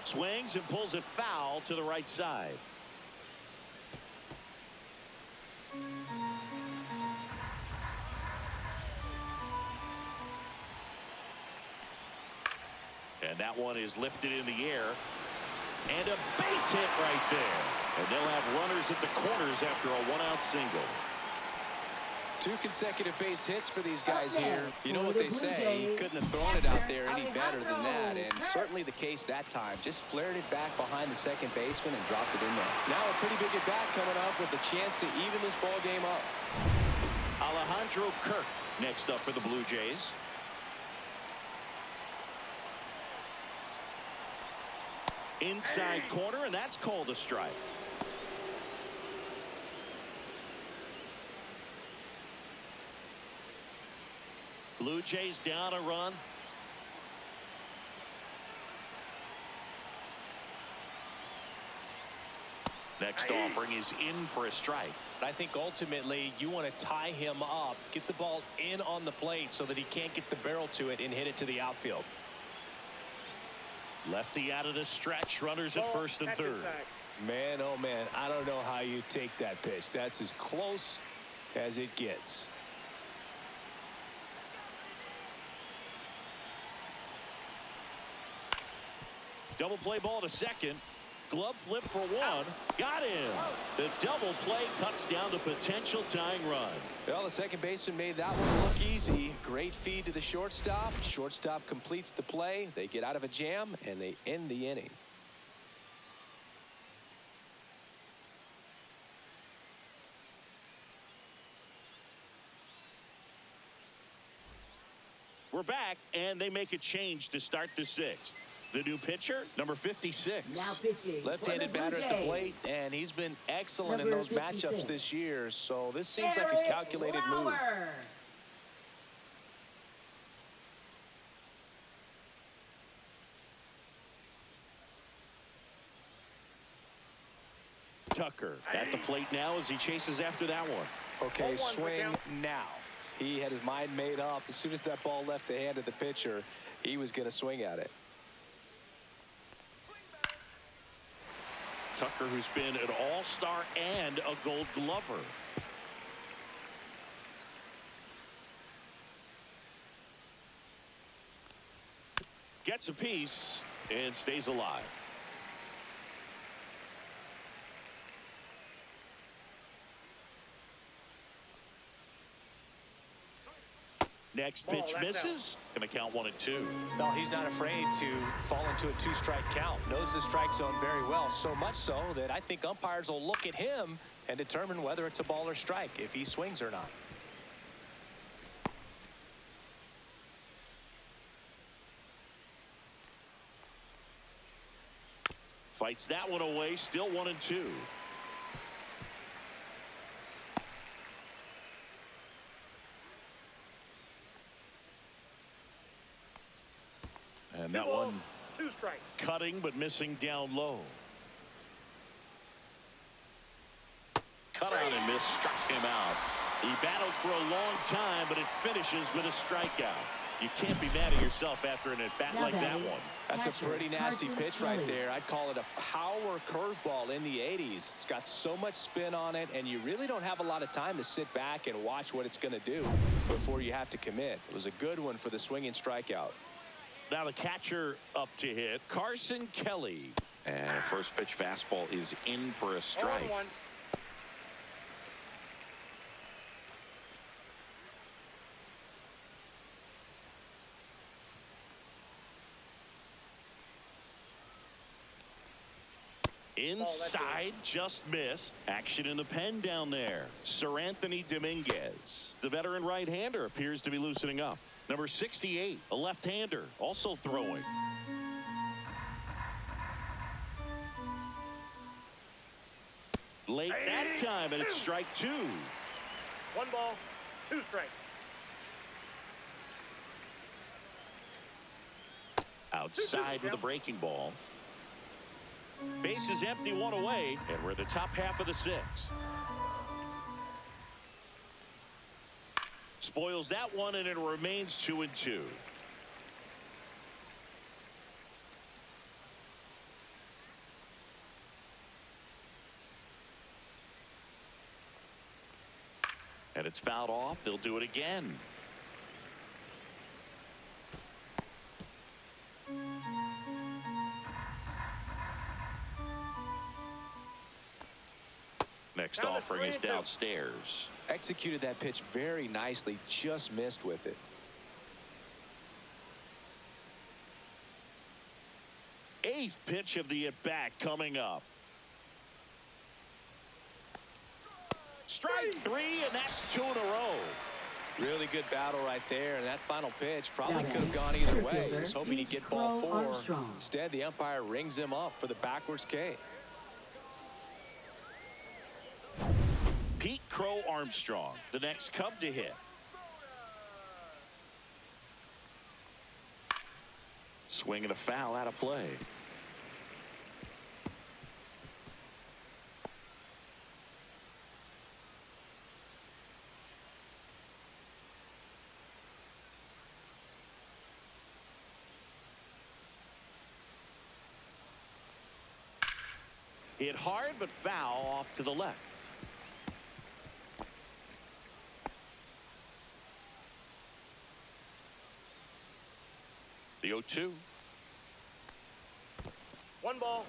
Swings and pulls it foul to the right side. And that one is lifted in the air. And a base hit right there. And they'll have runners at the corners after a one-out single. 2 consecutive base hits for these guys Okay, here. You know what they say, he couldn't have thrown it out there any better than that, and certainly the case that time. Just flared it back behind the second baseman and dropped it in there. Now a pretty big at-bat coming up with a chance to even this ball game up. Alejandro Kirk next up for the Blue Jays. Inside corner, and that's called a strike. Blue Jays down a run. Next offering is in for a strike. I think ultimately you want to tie him up, get the ball in on the plate so that he can't get the barrel to it and hit it to the outfield. Lefty out of the stretch, runners at first and third. Man, oh man, I don't know how you take that pitch. That's as close as it gets. Double play ball to second. Glove flip for one. Got him. The double play cuts down the potential tying run. Well, the second baseman made that one look easy. Great feed to the shortstop. Shortstop completes the play. They get out of a jam, and they end the inning. We're back, and they make a change to start the sixth. The new pitcher, number 56. Now pitching. Left-handed batter at the plate, and he's been excellent in Number those 56. matchups this year, so this seems like a calculated move. Tucker at the plate now as he chases after that one. Okay, 0-1 swing count. now. He had his mind made up. As soon as that ball left the hand of the pitcher, he was going to swing at it. Tucker, who's been an all-star and a gold glover. Gets a piece and stays alive. Next pitch misses. Gonna count 1-2. Well, he's not afraid to fall into a 2-strike count. Knows the strike zone very well, so much so that I think umpires will look at him and determine whether it's a ball or strike, if he swings or not. Fights that one away. Still 1-2. And that one 2 strikes. cutting but missing down low. Cut out and miss, struck him out. He battled for a long time, but it finishes with a strikeout. You can't be mad at yourself after an at-bat like that one. That's a pretty nasty pitch right there. I'd call it a power curveball in the 80s. It's got so much spin on it, and you really don't have a lot of time to sit back and watch what it's going to do before you have to commit. It was a good one for the swinging strikeout. Now the catcher up to hit, Carson Kelly. And a first pitch fastball is in for a strike. 0-1. Inside, just missed. Action in the pen down there. Sir Anthony Dominguez. The veteran right-hander appears to be loosening up. Number 68, a left-hander, also throwing. Late that time, and it's strike 2. 1 ball, 2 strikes. Outside with a breaking ball. Base is empty, 1 away, and we're in the top half of the 6th. Spoils that one, and it remains 2-2. And it's fouled off. They'll do it again. Next Count it offering is 3-2. downstairs. Executed that pitch very nicely, just missed with it. Eighth pitch of the at-bat coming up. Strike three, and that's 2 in a row. Really good battle right there, and that final pitch probably could have gone either way. He was hoping he'd get ball 4. Instead, the umpire rings him up for the backwards K. Pete Crow Armstrong, the next Cub to hit. Swing and a foul out of play. Hit hard, but foul off to the left. The 0-2. 1 ball,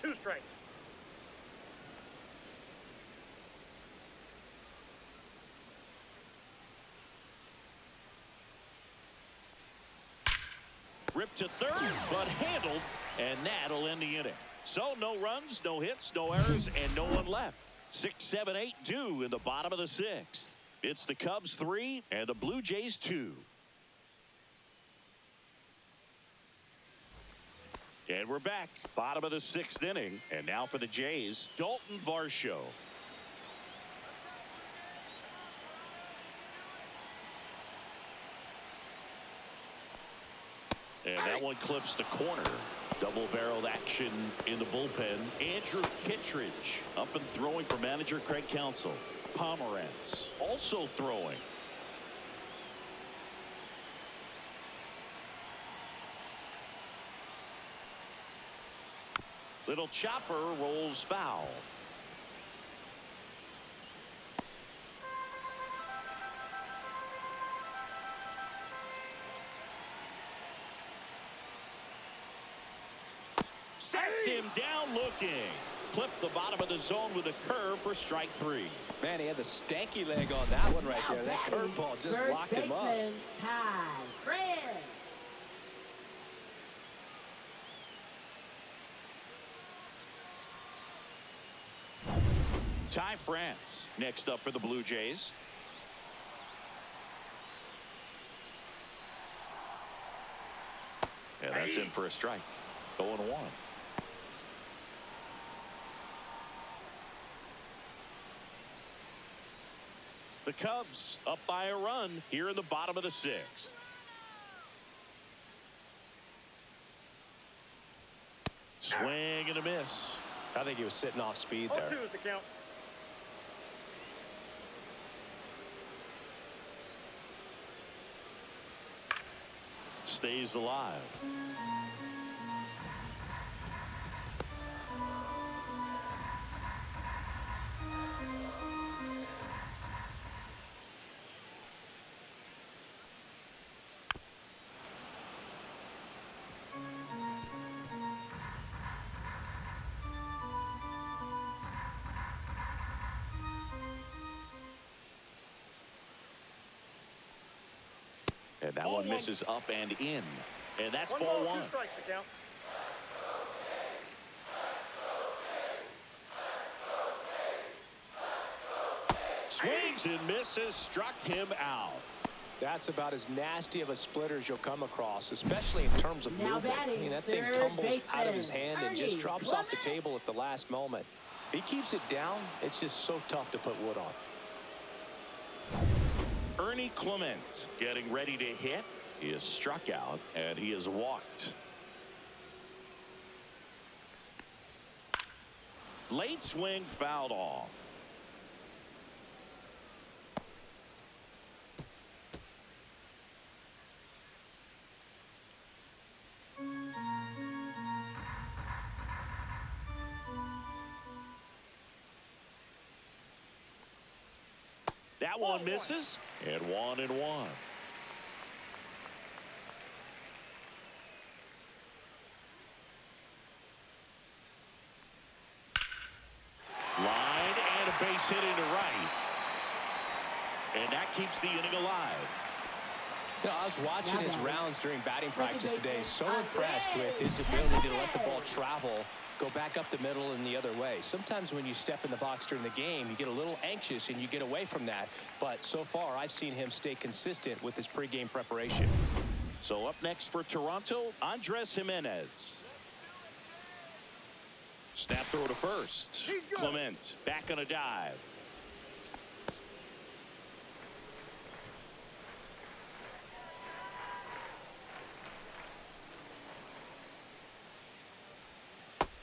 2 strikes. Ripped to third, but handled, and that'll end the inning. So no runs, no hits, no errors, and no one left. 6, 7, 8 due in the bottom of the 6th. It's the Cubs 3 and the Blue Jays 2. And we're back. Bottom of the 6th inning. And now for the Jays, Dalton Varsho. And that one clips the corner. Double-barreled action in the bullpen. Andrew Kittredge up and throwing for manager Craig Counsell. Pomerantz also throwing. Little chopper rolls foul. Sets him down looking. Clipped the bottom of the zone with a curve for strike 3. Man, he had the stanky leg on that one right there. That curveball just locked him up. Ty France. Ty France next up for the Blue Jays. And that's in for a strike. 0-1. The Cubs up by a run here in the bottom of the 6th. Swing and a miss. I think he was sitting off speed 0-2 there. is the count. Stays alive. And that one misses up and in. And that's 1 ball ball, 1. 2 strikes to count. Swings and misses, struck him out. That's about as nasty of a splitter as you'll come across, especially in terms of Now movement. I batting, mean, that thing third tumbles out of his baseman, hand and just Ernie drops off the Clements. table at the last moment. If he keeps it down, it's just so tough to put wood on. Ernie Clement getting ready to hit. He is struck out and he is walked. Late swing fouled off. That one misses, and 1-1. Line and a base hit into right. And that keeps the inning alive. You know, I was watching his rounds during batting practice today. So impressed with his ability to let the ball travel, go back up the middle and the other way. Sometimes when you step in the box during the game, you get a little anxious and you get away from that. But so far, I've seen him stay consistent with his pregame preparation. So up next for Toronto, Andres Jimenez. Snap throw to first. Clement back on a dive.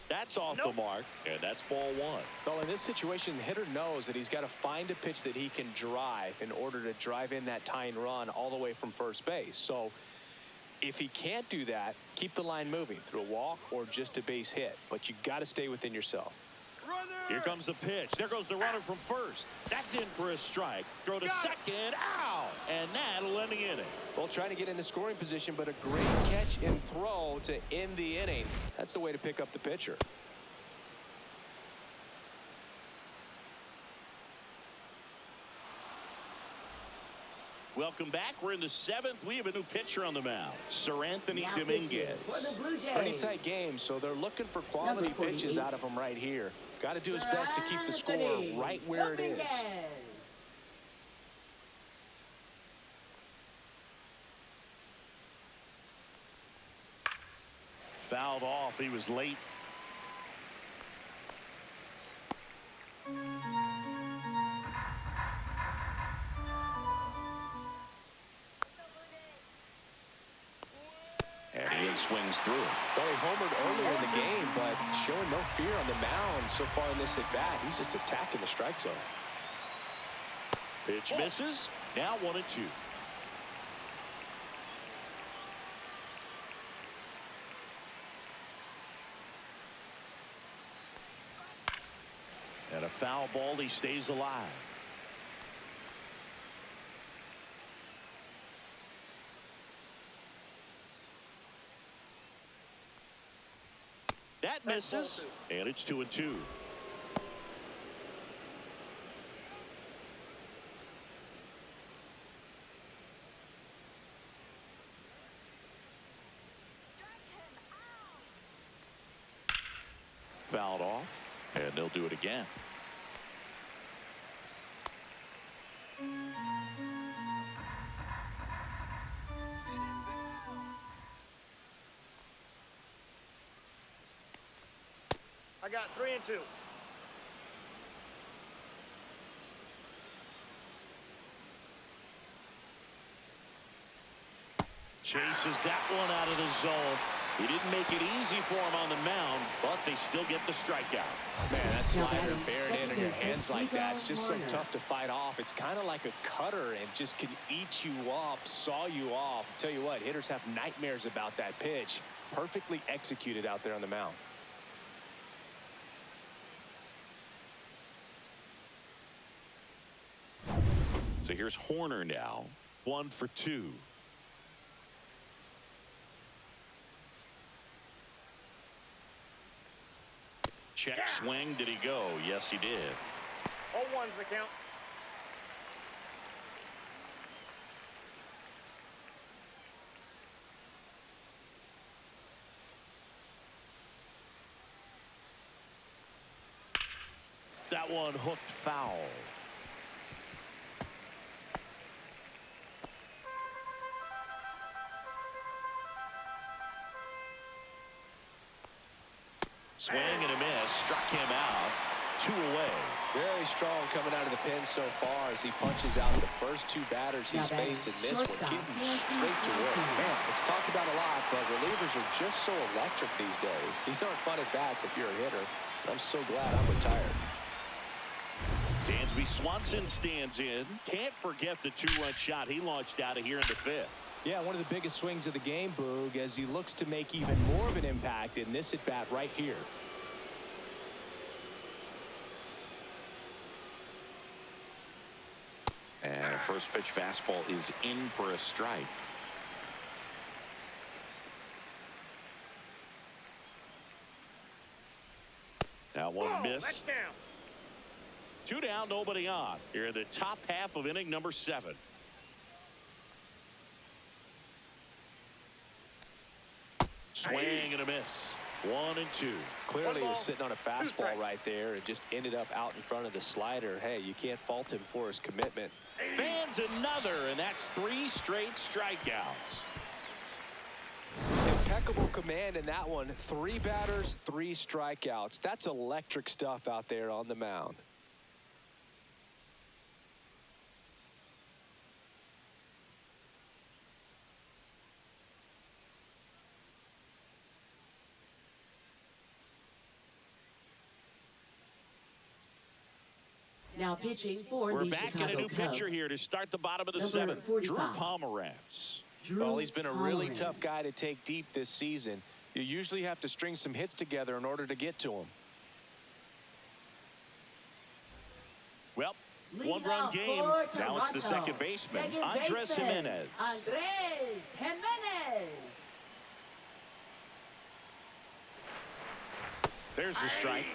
That's off the mark, and that's ball one. Well, in this situation, the hitter knows that he's got to find a pitch that he can drive in order to drive in that tying run all the way from first base. So if he can't do that, keep the line moving through a walk or just a base hit. But you got to stay within yourself. Here comes the pitch. There goes the runner from first. That's in for a strike. Throw to second. Ow! And that'll end the inning. Well, trying to get into scoring position, but a great catch and throw to end the inning. That's the way to pick up the pitcher. Welcome back. We're in the seventh. We have a new pitcher on the mound, Sir Anthony Dominguez. Pretty tight game, so they're looking for quality pitches out of him right here. Got to do his best to keep the score right where it is. Fouled off. He was late. And Ian swings through. Well, he homered earlier in the game, but showing no fear on the mound so far in this at-bat. He's just attacking the strike zone. Pitch misses. Now 1-2. And a foul ball. He stays alive. That misses, and it's 2-2. Fouled off, and they'll do it again. I got 3-2. Chases that one out of the zone. He didn't make it easy for him on the mound, but they still get the strikeout. Man, that slider buried in your hands like that. It's just so tough to fight off. It's kind of like a cutter and just can eat you up, saw you off. I'll tell you what, hitters have nightmares about that pitch. Perfectly executed out there on the mound. So here's Horner now, 1 for 2. Check swing. Did he go? Yes, he did. 0-1's the count. That one hooked foul. Swing and a miss. Struck him out. 2 away. Very strong coming out of the pen so far as he punches out the first 2 batters he's faced in this one. Keeping straight to work. Man, it's talked about a lot, but relievers are just so electric these days. These aren't fun at bats if you're a hitter. I'm so glad I'm retired. Dansby Swanson stands in. Can't forget the 2-run shot he launched out of here in the 5th. Yeah, one of the biggest swings of the game, Boog, as he looks to make even more of an impact in this at-bat right here. And a first pitch fastball is in for a strike. That one missed. That's down. 2 down, nobody on. Here in the top half of inning number 7. Swing and a miss. 1-2. Clearly he was sitting on a fastball right there and just ended up out in front of the slider. Hey, you can't fault him for his commitment. Fans another, and that's 3 straight strikeouts. Impeccable command in that one. 3 batters, 3 strikeouts. That's electric stuff out there on the mound. Now pitching for We're the back in a Chicago new Cubs. pitcher here to start the bottom of the Number 7th. 45. Drew Pomerantz. Well, he's been a really Pomerantz. tough guy to take deep this season. You usually have to string some hits together in order to get to him. Well, Lead 1-run off game. for Now it's the Toronto. second baseman, Second Andres baseman, Jimenez. Andres Jimenez. There's the strike.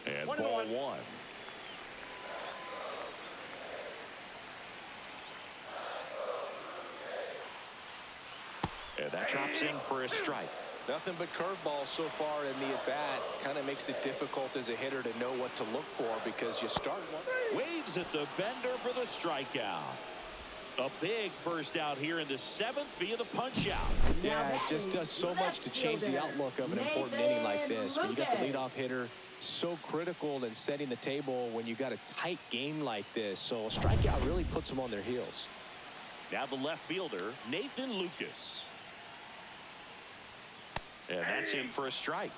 And ball 1. And that drops in for a strike. Nothing but curveballs so far in the at-bat. Kind of makes it difficult as a hitter to know what to look for because you start one. Waves at the bender for the strikeout. A big first out here in the 7th via the punch-out. Yeah, it just does so much to change the outlook of an important inning like this. When you got the leadoff hitter, so critical in setting the table when you got a tight game like this. So a strikeout really puts them on their heels. Now the left fielder, Nathan Lucas. And that's in for a strike.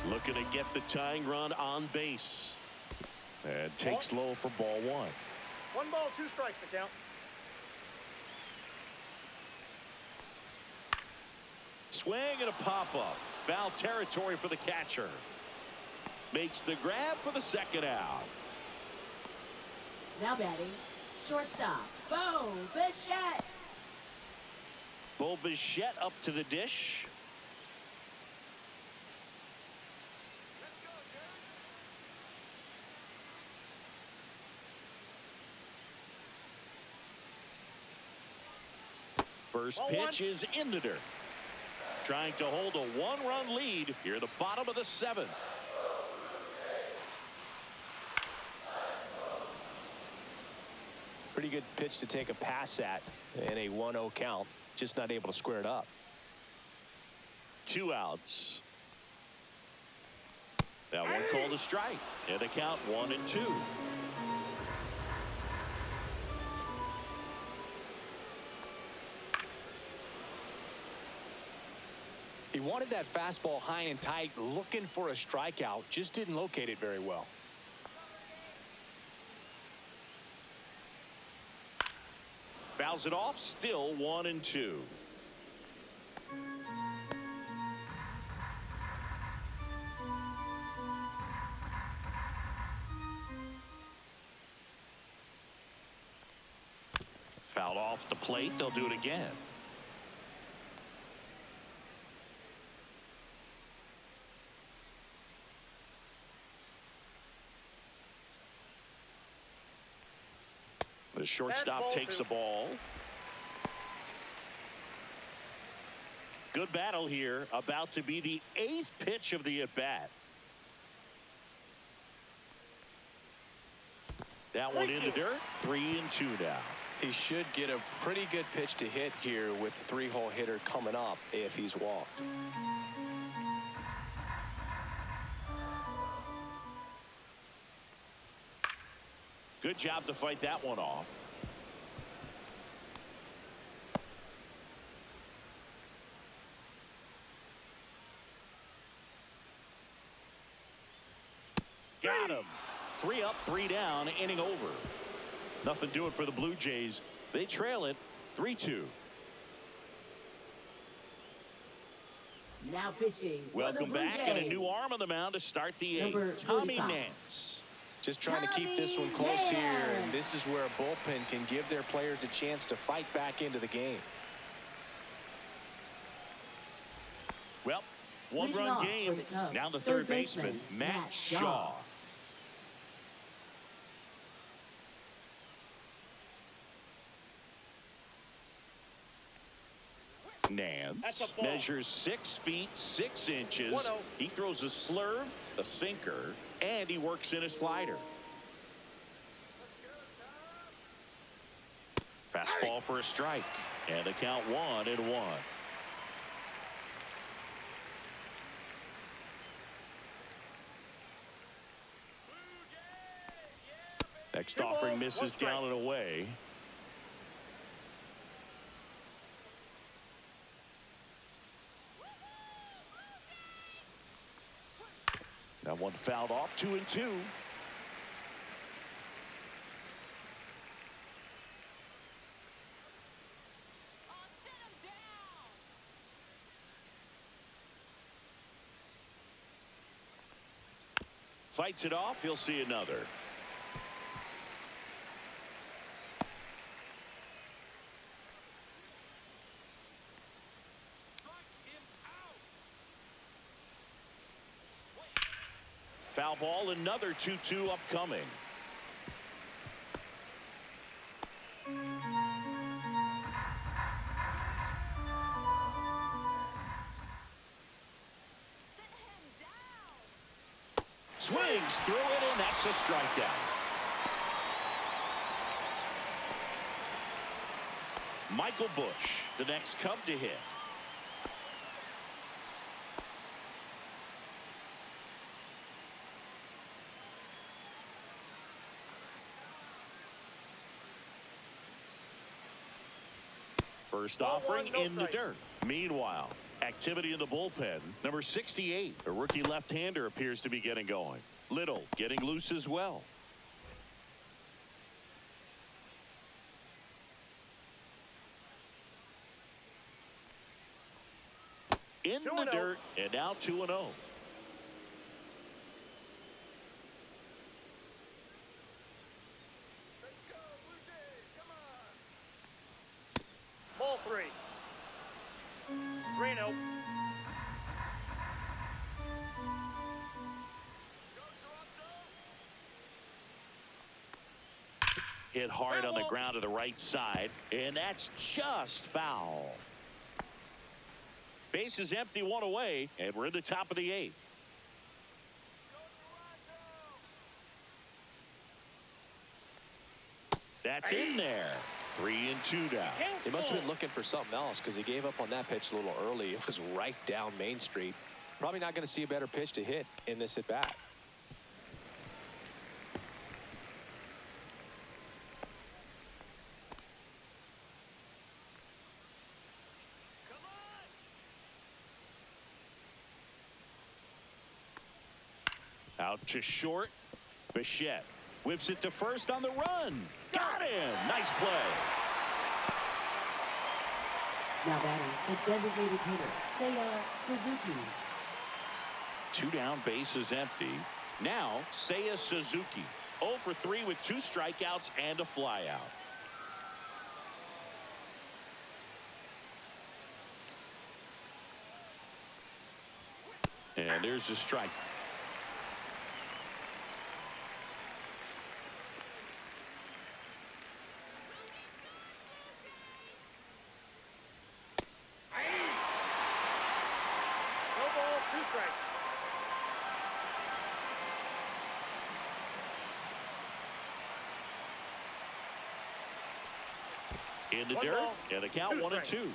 Looking to get the tying run on base. And takes low for ball 1. 1 ball, 2 strikes to count. Swing and a pop-up. Foul territory for the catcher. Makes the grab for the second out. Now batting, shortstop, Bo Bichette. Bo Bichette up to the dish. First pitch is in the dirt. Trying to hold a 1-run lead here at the bottom of the 7th. Pretty good pitch to take a pass at in a 1-0 count. Just not able to square it up. 2 outs. That one called a strike. And the count 1-2. He wanted that fastball high and tight, looking for a strikeout. Just didn't locate it very well. Fouls it off. Still 1-2. Fouled off the plate. They'll do it again. The shortstop takes the ball. Good battle here. About to be the 8th pitch of the at-bat. That one in the dirt. 3-2 now. He should get a pretty good pitch to hit here with the 3-hole hitter coming up if he's walked. Good job to fight that one off. Got him. 3 up, 3 down, inning over. Nothing doing for the Blue Jays. They trail it 3-2. Now pitching. Welcome back, and a new arm on the mound to start the Number 8th. Tommy 45. Nance. Just trying to keep this one close here, and this is where a bullpen can give their players a chance to fight back into the game. Well, Leading one-run off game. for the Cubs, Now the third baseman, baseman, Matt Matt Shaw. Shaw. Nance measures 6 feet 6 inches. 1-0. He throws a slurve, a sinker, and he works in a slider. Fastball for a strike, and the count 1-1. Next offering misses down and away. That one fouled off, 2-2. Fights it off. He'll see another. Foul ball, another 2-2 upcoming. Swings through it, and that's a strikeout. Michael Bush, the next Cub to hit. First offering in the dirt. Meanwhile, activity in the bullpen. Number 68, a rookie left-hander, appears to be getting going. Little getting loose as well. In the dirt, and now 2-0. Ball 3. 3-0. Hit hard on the ground to the right side, and that's just foul. Base is empty, 1 away, and we're in the top of the 8th. That's in there. 3-2 down. He must have been looking for something else because he gave up on that pitch a little early. It was right down Main Street. Probably not going to see a better pitch to hit in this at bat. Out to short. Bichette whips it to first on the run. Got him. Nice play. Now batting, the designated hitter, Seiya Suzuki. 2 down, base is empty. Now, Seiya Suzuki. 0 for 3 with 2 strikeouts and a flyout. And there's a strike. No ball, 2 strikes. In the One dirt, ball, and a count 2 1-2. strikes.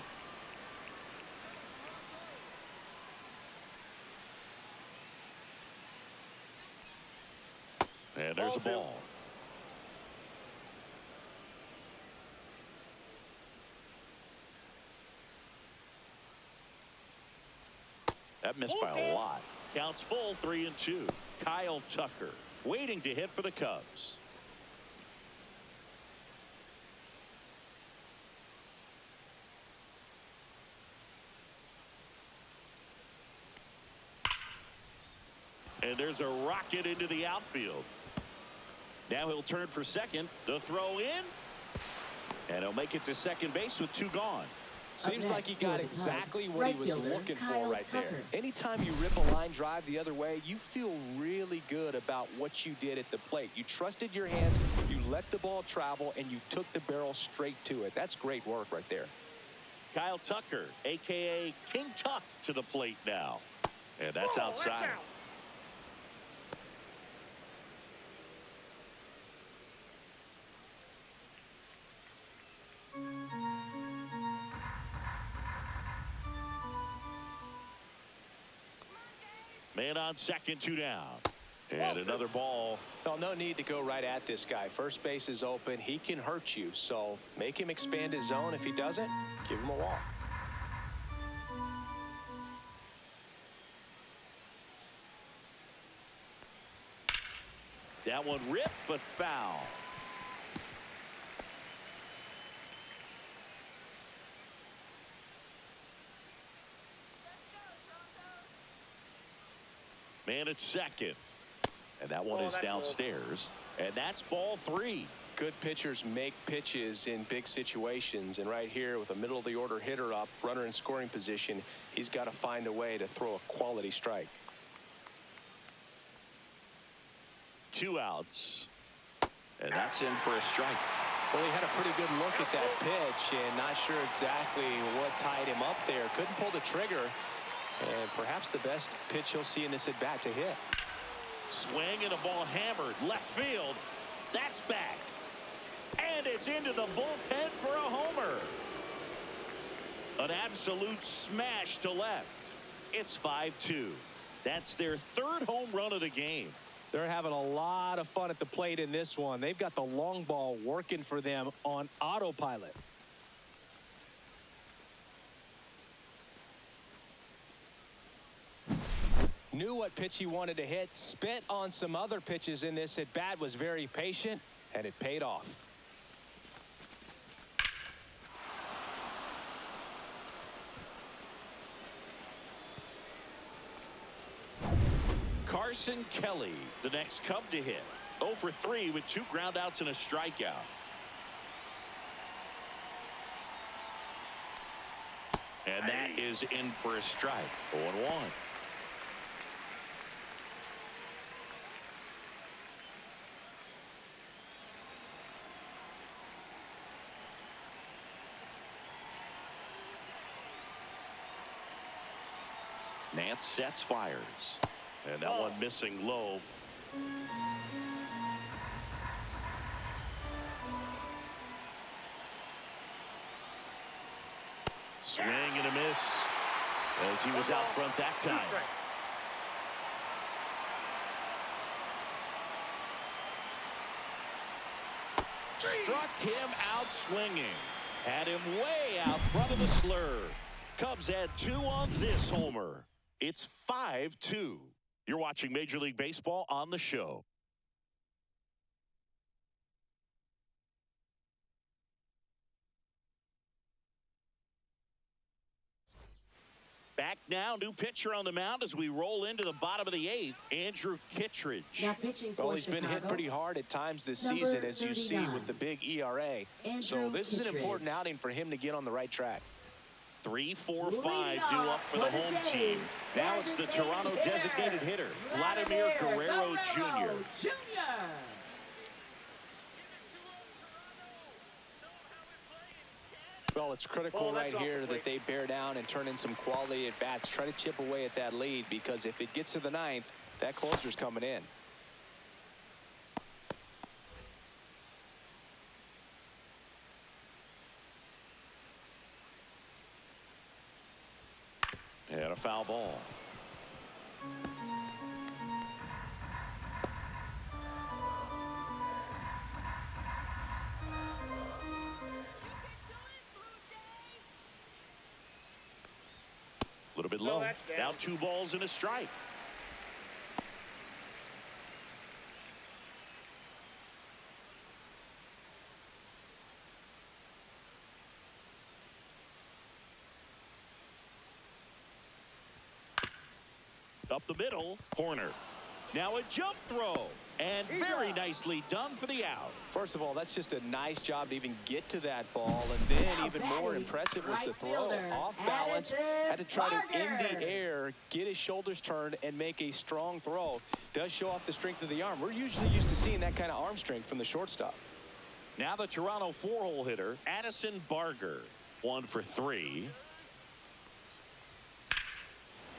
And there's Ball a 2. ball. That missed by a lot. Counts full, 3-2. Kyle Tucker waiting to hit for the Cubs. And there's a rocket into the outfield. Now he'll turn for second. The throw in. And he'll make it to second base with 2 gone. Seems like he got exactly what he was looking for right there. Anytime you rip a line drive the other way, you feel really good about what you did at the plate. You trusted your hands, you let the ball travel, and you took the barrel straight to it. That's great work right there. Kyle Tucker, a.k.a. King Tuck, to the plate now. And that's outside. Man on second, 2 down. And another ball. Well, no need to go right at this guy. First base is open. He can hurt you. So make him expand his zone. If he doesn't, give him a walk. That one ripped, but foul. Man at second. And that one is downstairs. And that's ball 3. Good pitchers make pitches in big situations. And right here with a middle of the order hitter up, runner in scoring position, he's got to find a way to throw a quality strike. 2 outs. And that's in for a strike. Well, he had a pretty good look at that pitch and not sure exactly what tied him up there. Couldn't pull the trigger. And perhaps the best pitch he'll see in this at bat to hit. Swing and a ball hammered left field. That's back. And it's into the bullpen for a homer. An absolute smash to left. It's 5-2. That's their 3rd home run of the game. They're having a lot of fun at the plate in this one. They've got the long ball working for them on autopilot. Knew what pitch he wanted to hit, spit on some other pitches in this at bat, was very patient, and it paid off. Carson Kelly, the next Cub to hit. 0 for 3 with 2 groundouts and a strikeout. And that is in for a strike. 0-1. Nance sets, fires. And that one missing low. Swing and a miss as he was out front that time. Struck him out swinging. Had him way out front of the slur. Cubs had 2 on this homer. It's 5-2. You're watching Major League Baseball on the show. Back now, new pitcher on the mound as we roll into the bottom of the 8th, Andrew Kittredge. Now pitching for Well, he's been hit pretty hard at times this season, as you see with the big ERA. So this is an important outing for him to get on the right track. 3, 4, 5 due up for the home team. Now it's the Toronto designated hitter, Vladimir Guerrero Jr. Well, it's critical right here that they bear down and turn in some quality at bats. Try to chip away at that lead, because if it gets to the 9th, that closer's coming in. And a foul ball. A little bit low. Now 2 balls and a strike. Up the middle, Horner. Now a jump throw. And very nicely done for the out. First of all, that's just a nice job to even get to that ball. And then even more impressive was the throw. Off balance, had to try to, in the air, get his shoulders turned and make a strong throw. Does show off the strength of the arm. We're usually used to seeing that kind of arm strength from the shortstop. Now the Toronto 4-hole hitter, Addison Barger. 1 for 3.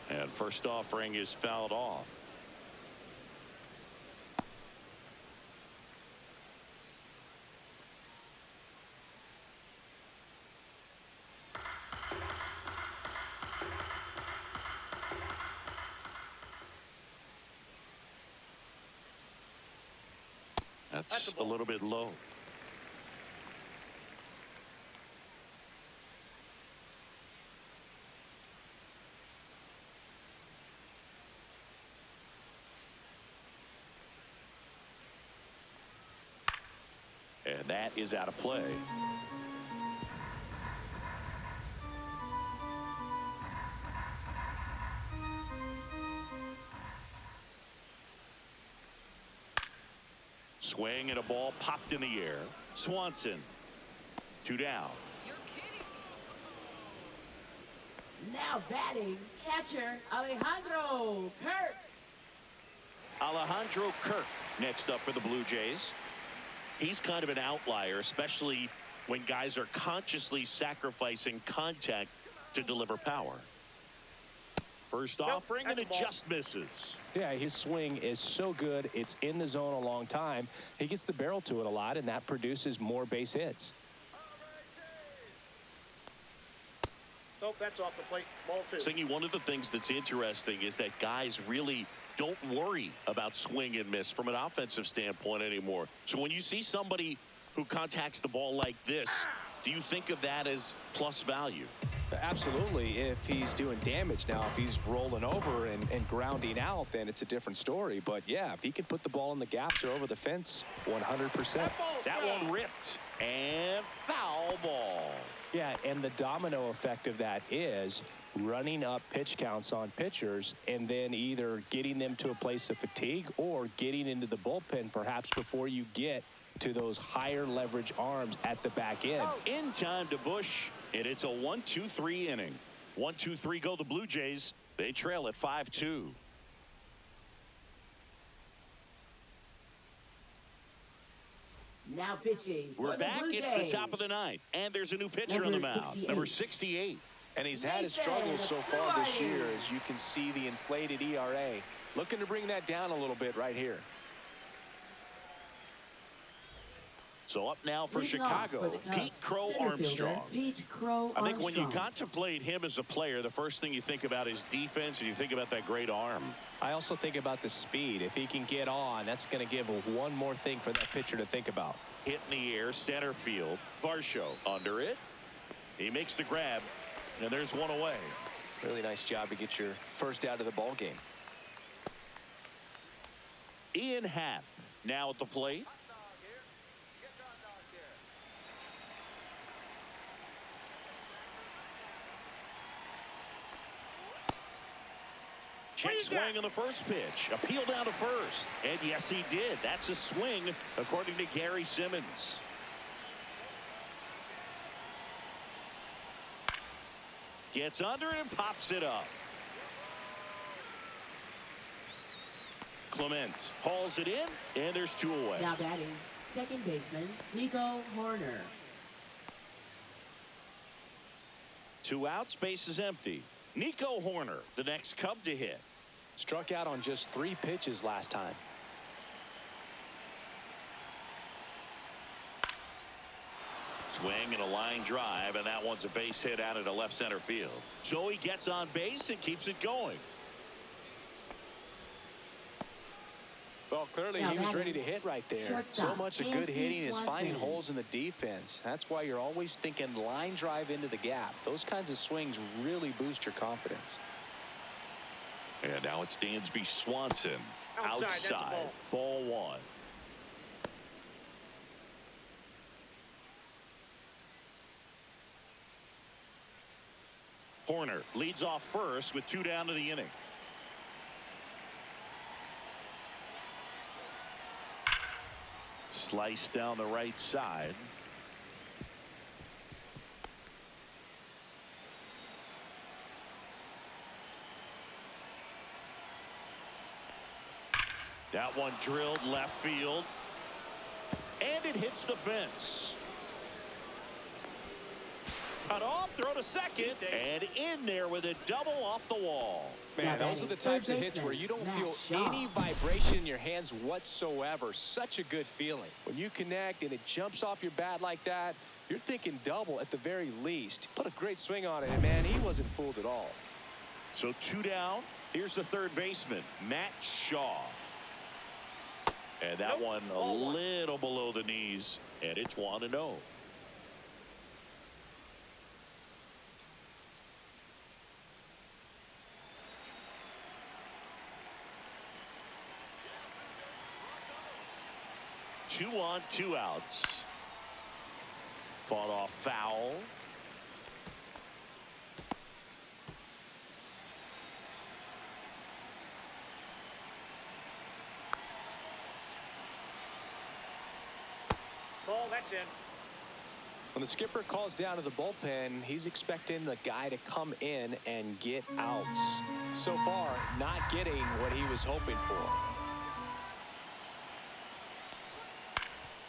And first offering is fouled off. That's a little bit low. And that is out of play. Swing and a ball popped in the air. Swanson. 2 down. Now batting, catcher Alejandro Kirk. Alejandro Kirk next up for the Blue Jays. He's kind of an outlier, especially when guys are consciously sacrificing contact to deliver power. First offering, and it just misses. Yeah, his swing is so good. It's in the zone a long time. He gets the barrel to it a lot, and that produces more base hits. Nope, that's off the plate. Ball 2. Singy, one of the things that's interesting is that guys really don't worry about swing and miss from an offensive standpoint anymore. So when you see somebody who contacts the ball like this, do you think of that as plus value? Absolutely. If he's doing damage now, if he's rolling over and grounding out, then it's a different story. But yeah, if he can put the ball in the gaps or over the fence, 100%. That one ripped. And foul ball. Yeah, and the domino effect of that is running up pitch counts on pitchers and then either getting them to a place of fatigue or getting into the bullpen perhaps before you get to those higher leverage arms at the back end. In time to Bush, and it's a 1-2-3 inning. 1-2-3 go the Blue Jays. They trail at 5-2. Now pitching. We're back. It's the top of the 9th, and there's a new pitcher on the mound. Number 68. And he's had his struggles so far this year, as you can see the inflated ERA. Looking to bring that down a little bit right here. So up now for Chicago, Pete Crow Armstrong. I think when you contemplate him as a player, the first thing you think about is defense, and you think about that great arm. I also think about the speed. If he can get on, that's going to give one more thing for that pitcher to think about. Hit in the air, center field. Varsho under it. He makes the grab, and there's one away. Really nice job to get your first out of the ball game. Ian Happ now at the plate. Check swing on the first pitch. Appeal down to first. And yes, he did. That's a swing, according to Gary Simmons. Gets under it and pops it up. Clement hauls it in, and there's 2 away. Now batting, second baseman, Nico Horner. 2 outs, base is empty. Nico Horner, the next Cub to hit. Struck out on just 3 pitches last time. Swing and a line drive, and that one's a base hit out into left center field. So he gets on base and keeps it going. Well, clearly he was ready to hit right there. So much of good hitting is finding holes in the defense. That's why you're always thinking line drive into the gap. Those kinds of swings really boost your confidence. And now it's Dansby Swanson outside. Ball 1. Horner leads off first with 2 down to the inning. Slice down the right side. That one drilled left field. And it hits the fence. Cut off, throw to second, and in there with a double off the wall. Man, those are the types of hits where you don't feel any vibration in your hands whatsoever. Such a good feeling. When you connect and it jumps off your bat like that, you're thinking double at the very least. Put a great swing on it, and man, he wasn't fooled at all. So 2 down. Here's the third baseman, Matt Shaw. And that one a little below the knees, and it's 1-0. Two on, 2 outs. Fought off foul. Ball, that's in. When the skipper calls down to the bullpen, he's expecting the guy to come in and get outs. So far, not getting what he was hoping for.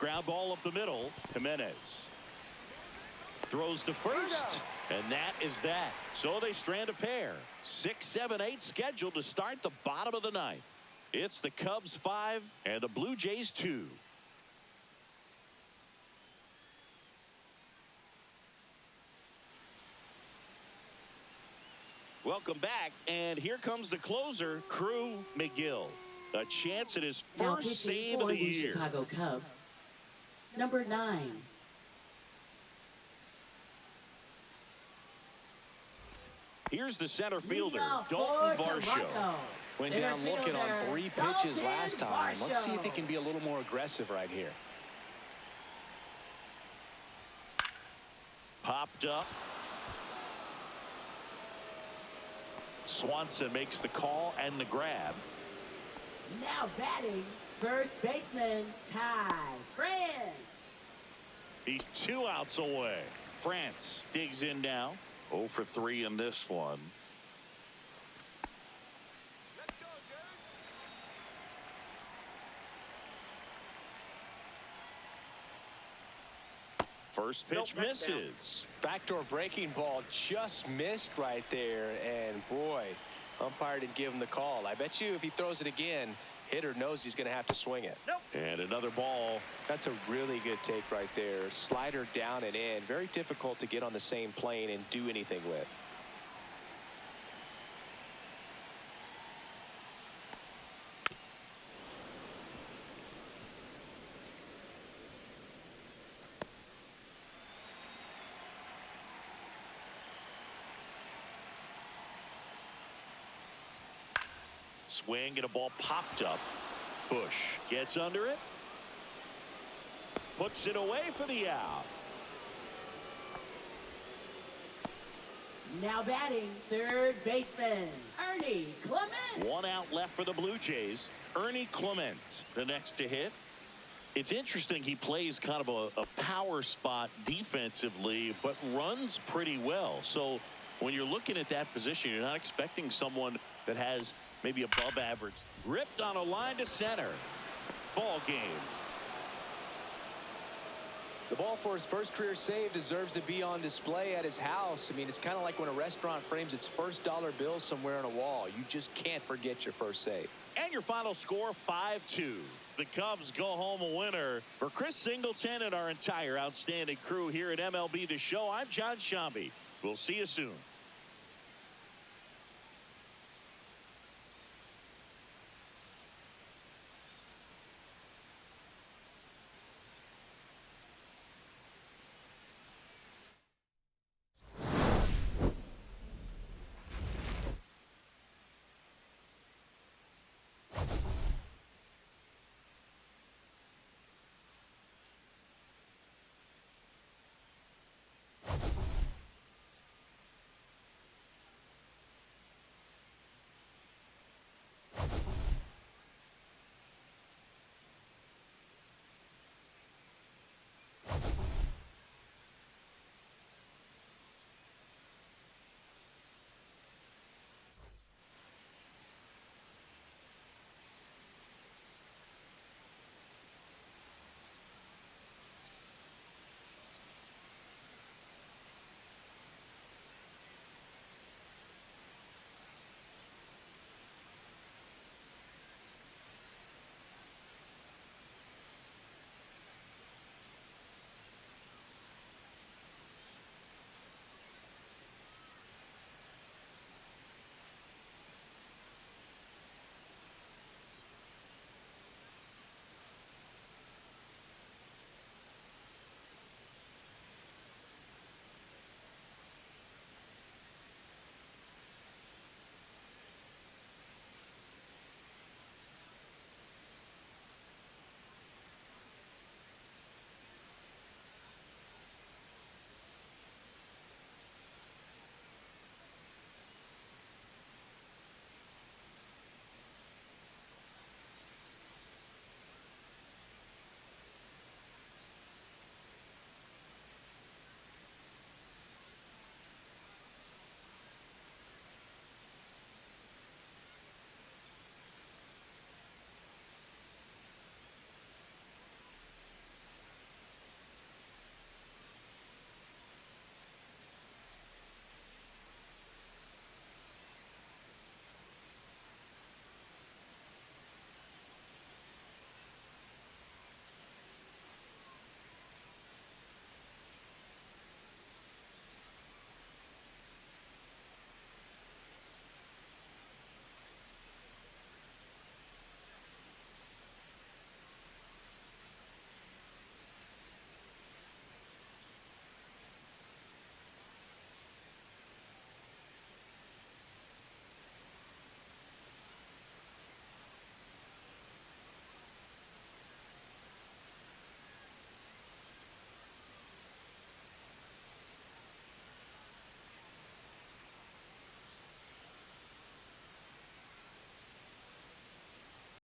Ground ball up the middle. Jimenez throws to first, and that is that. So they strand a pair. 6, 7, 8 scheduled to start the bottom of the ninth. It's the Cubs 5 and the Blue Jays 2. Welcome back, and here comes the closer, Crew McGill. A chance at his first save of the year. Chicago Cubs, number 9. Here's the center fielder, Dalton Varsho. Went down looking on 3 pitches last time. Let's see if he can be a little more aggressive right here. Popped up. Swanson makes the call and the grab. Now batting, first baseman, Ty France. He's 2 outs away. France digs in now. 0 for 3 in this one. First pitch misses. Backdoor breaking ball just missed right there. And boy, umpire didn't give him the call. I bet you if he throws it again, hitter knows he's going to have to swing it. And another ball. That's a really good take right there. Slider down and in. Very difficult to get on the same plane and do anything with. Swing and a ball popped up. Bush gets under it. Puts it away for the out. Now batting, third baseman, Ernie Clement. 1 out left for the Blue Jays. Ernie Clement, the next to hit. It's interesting he plays kind of a power spot defensively, but runs pretty well. So when you're looking at that position, you're not expecting someone that has maybe above average. Ripped on a line to center. Ball game. The ball for his first career save deserves to be on display at his house. I mean, it's kind of like when a restaurant frames its first dollar bill somewhere on a wall. You just can't forget your first save. And your final score, 5-2. The Cubs go home a winner. For Chris Singleton and our entire outstanding crew here at MLB The Show, I'm John Shambi. We'll see you soon.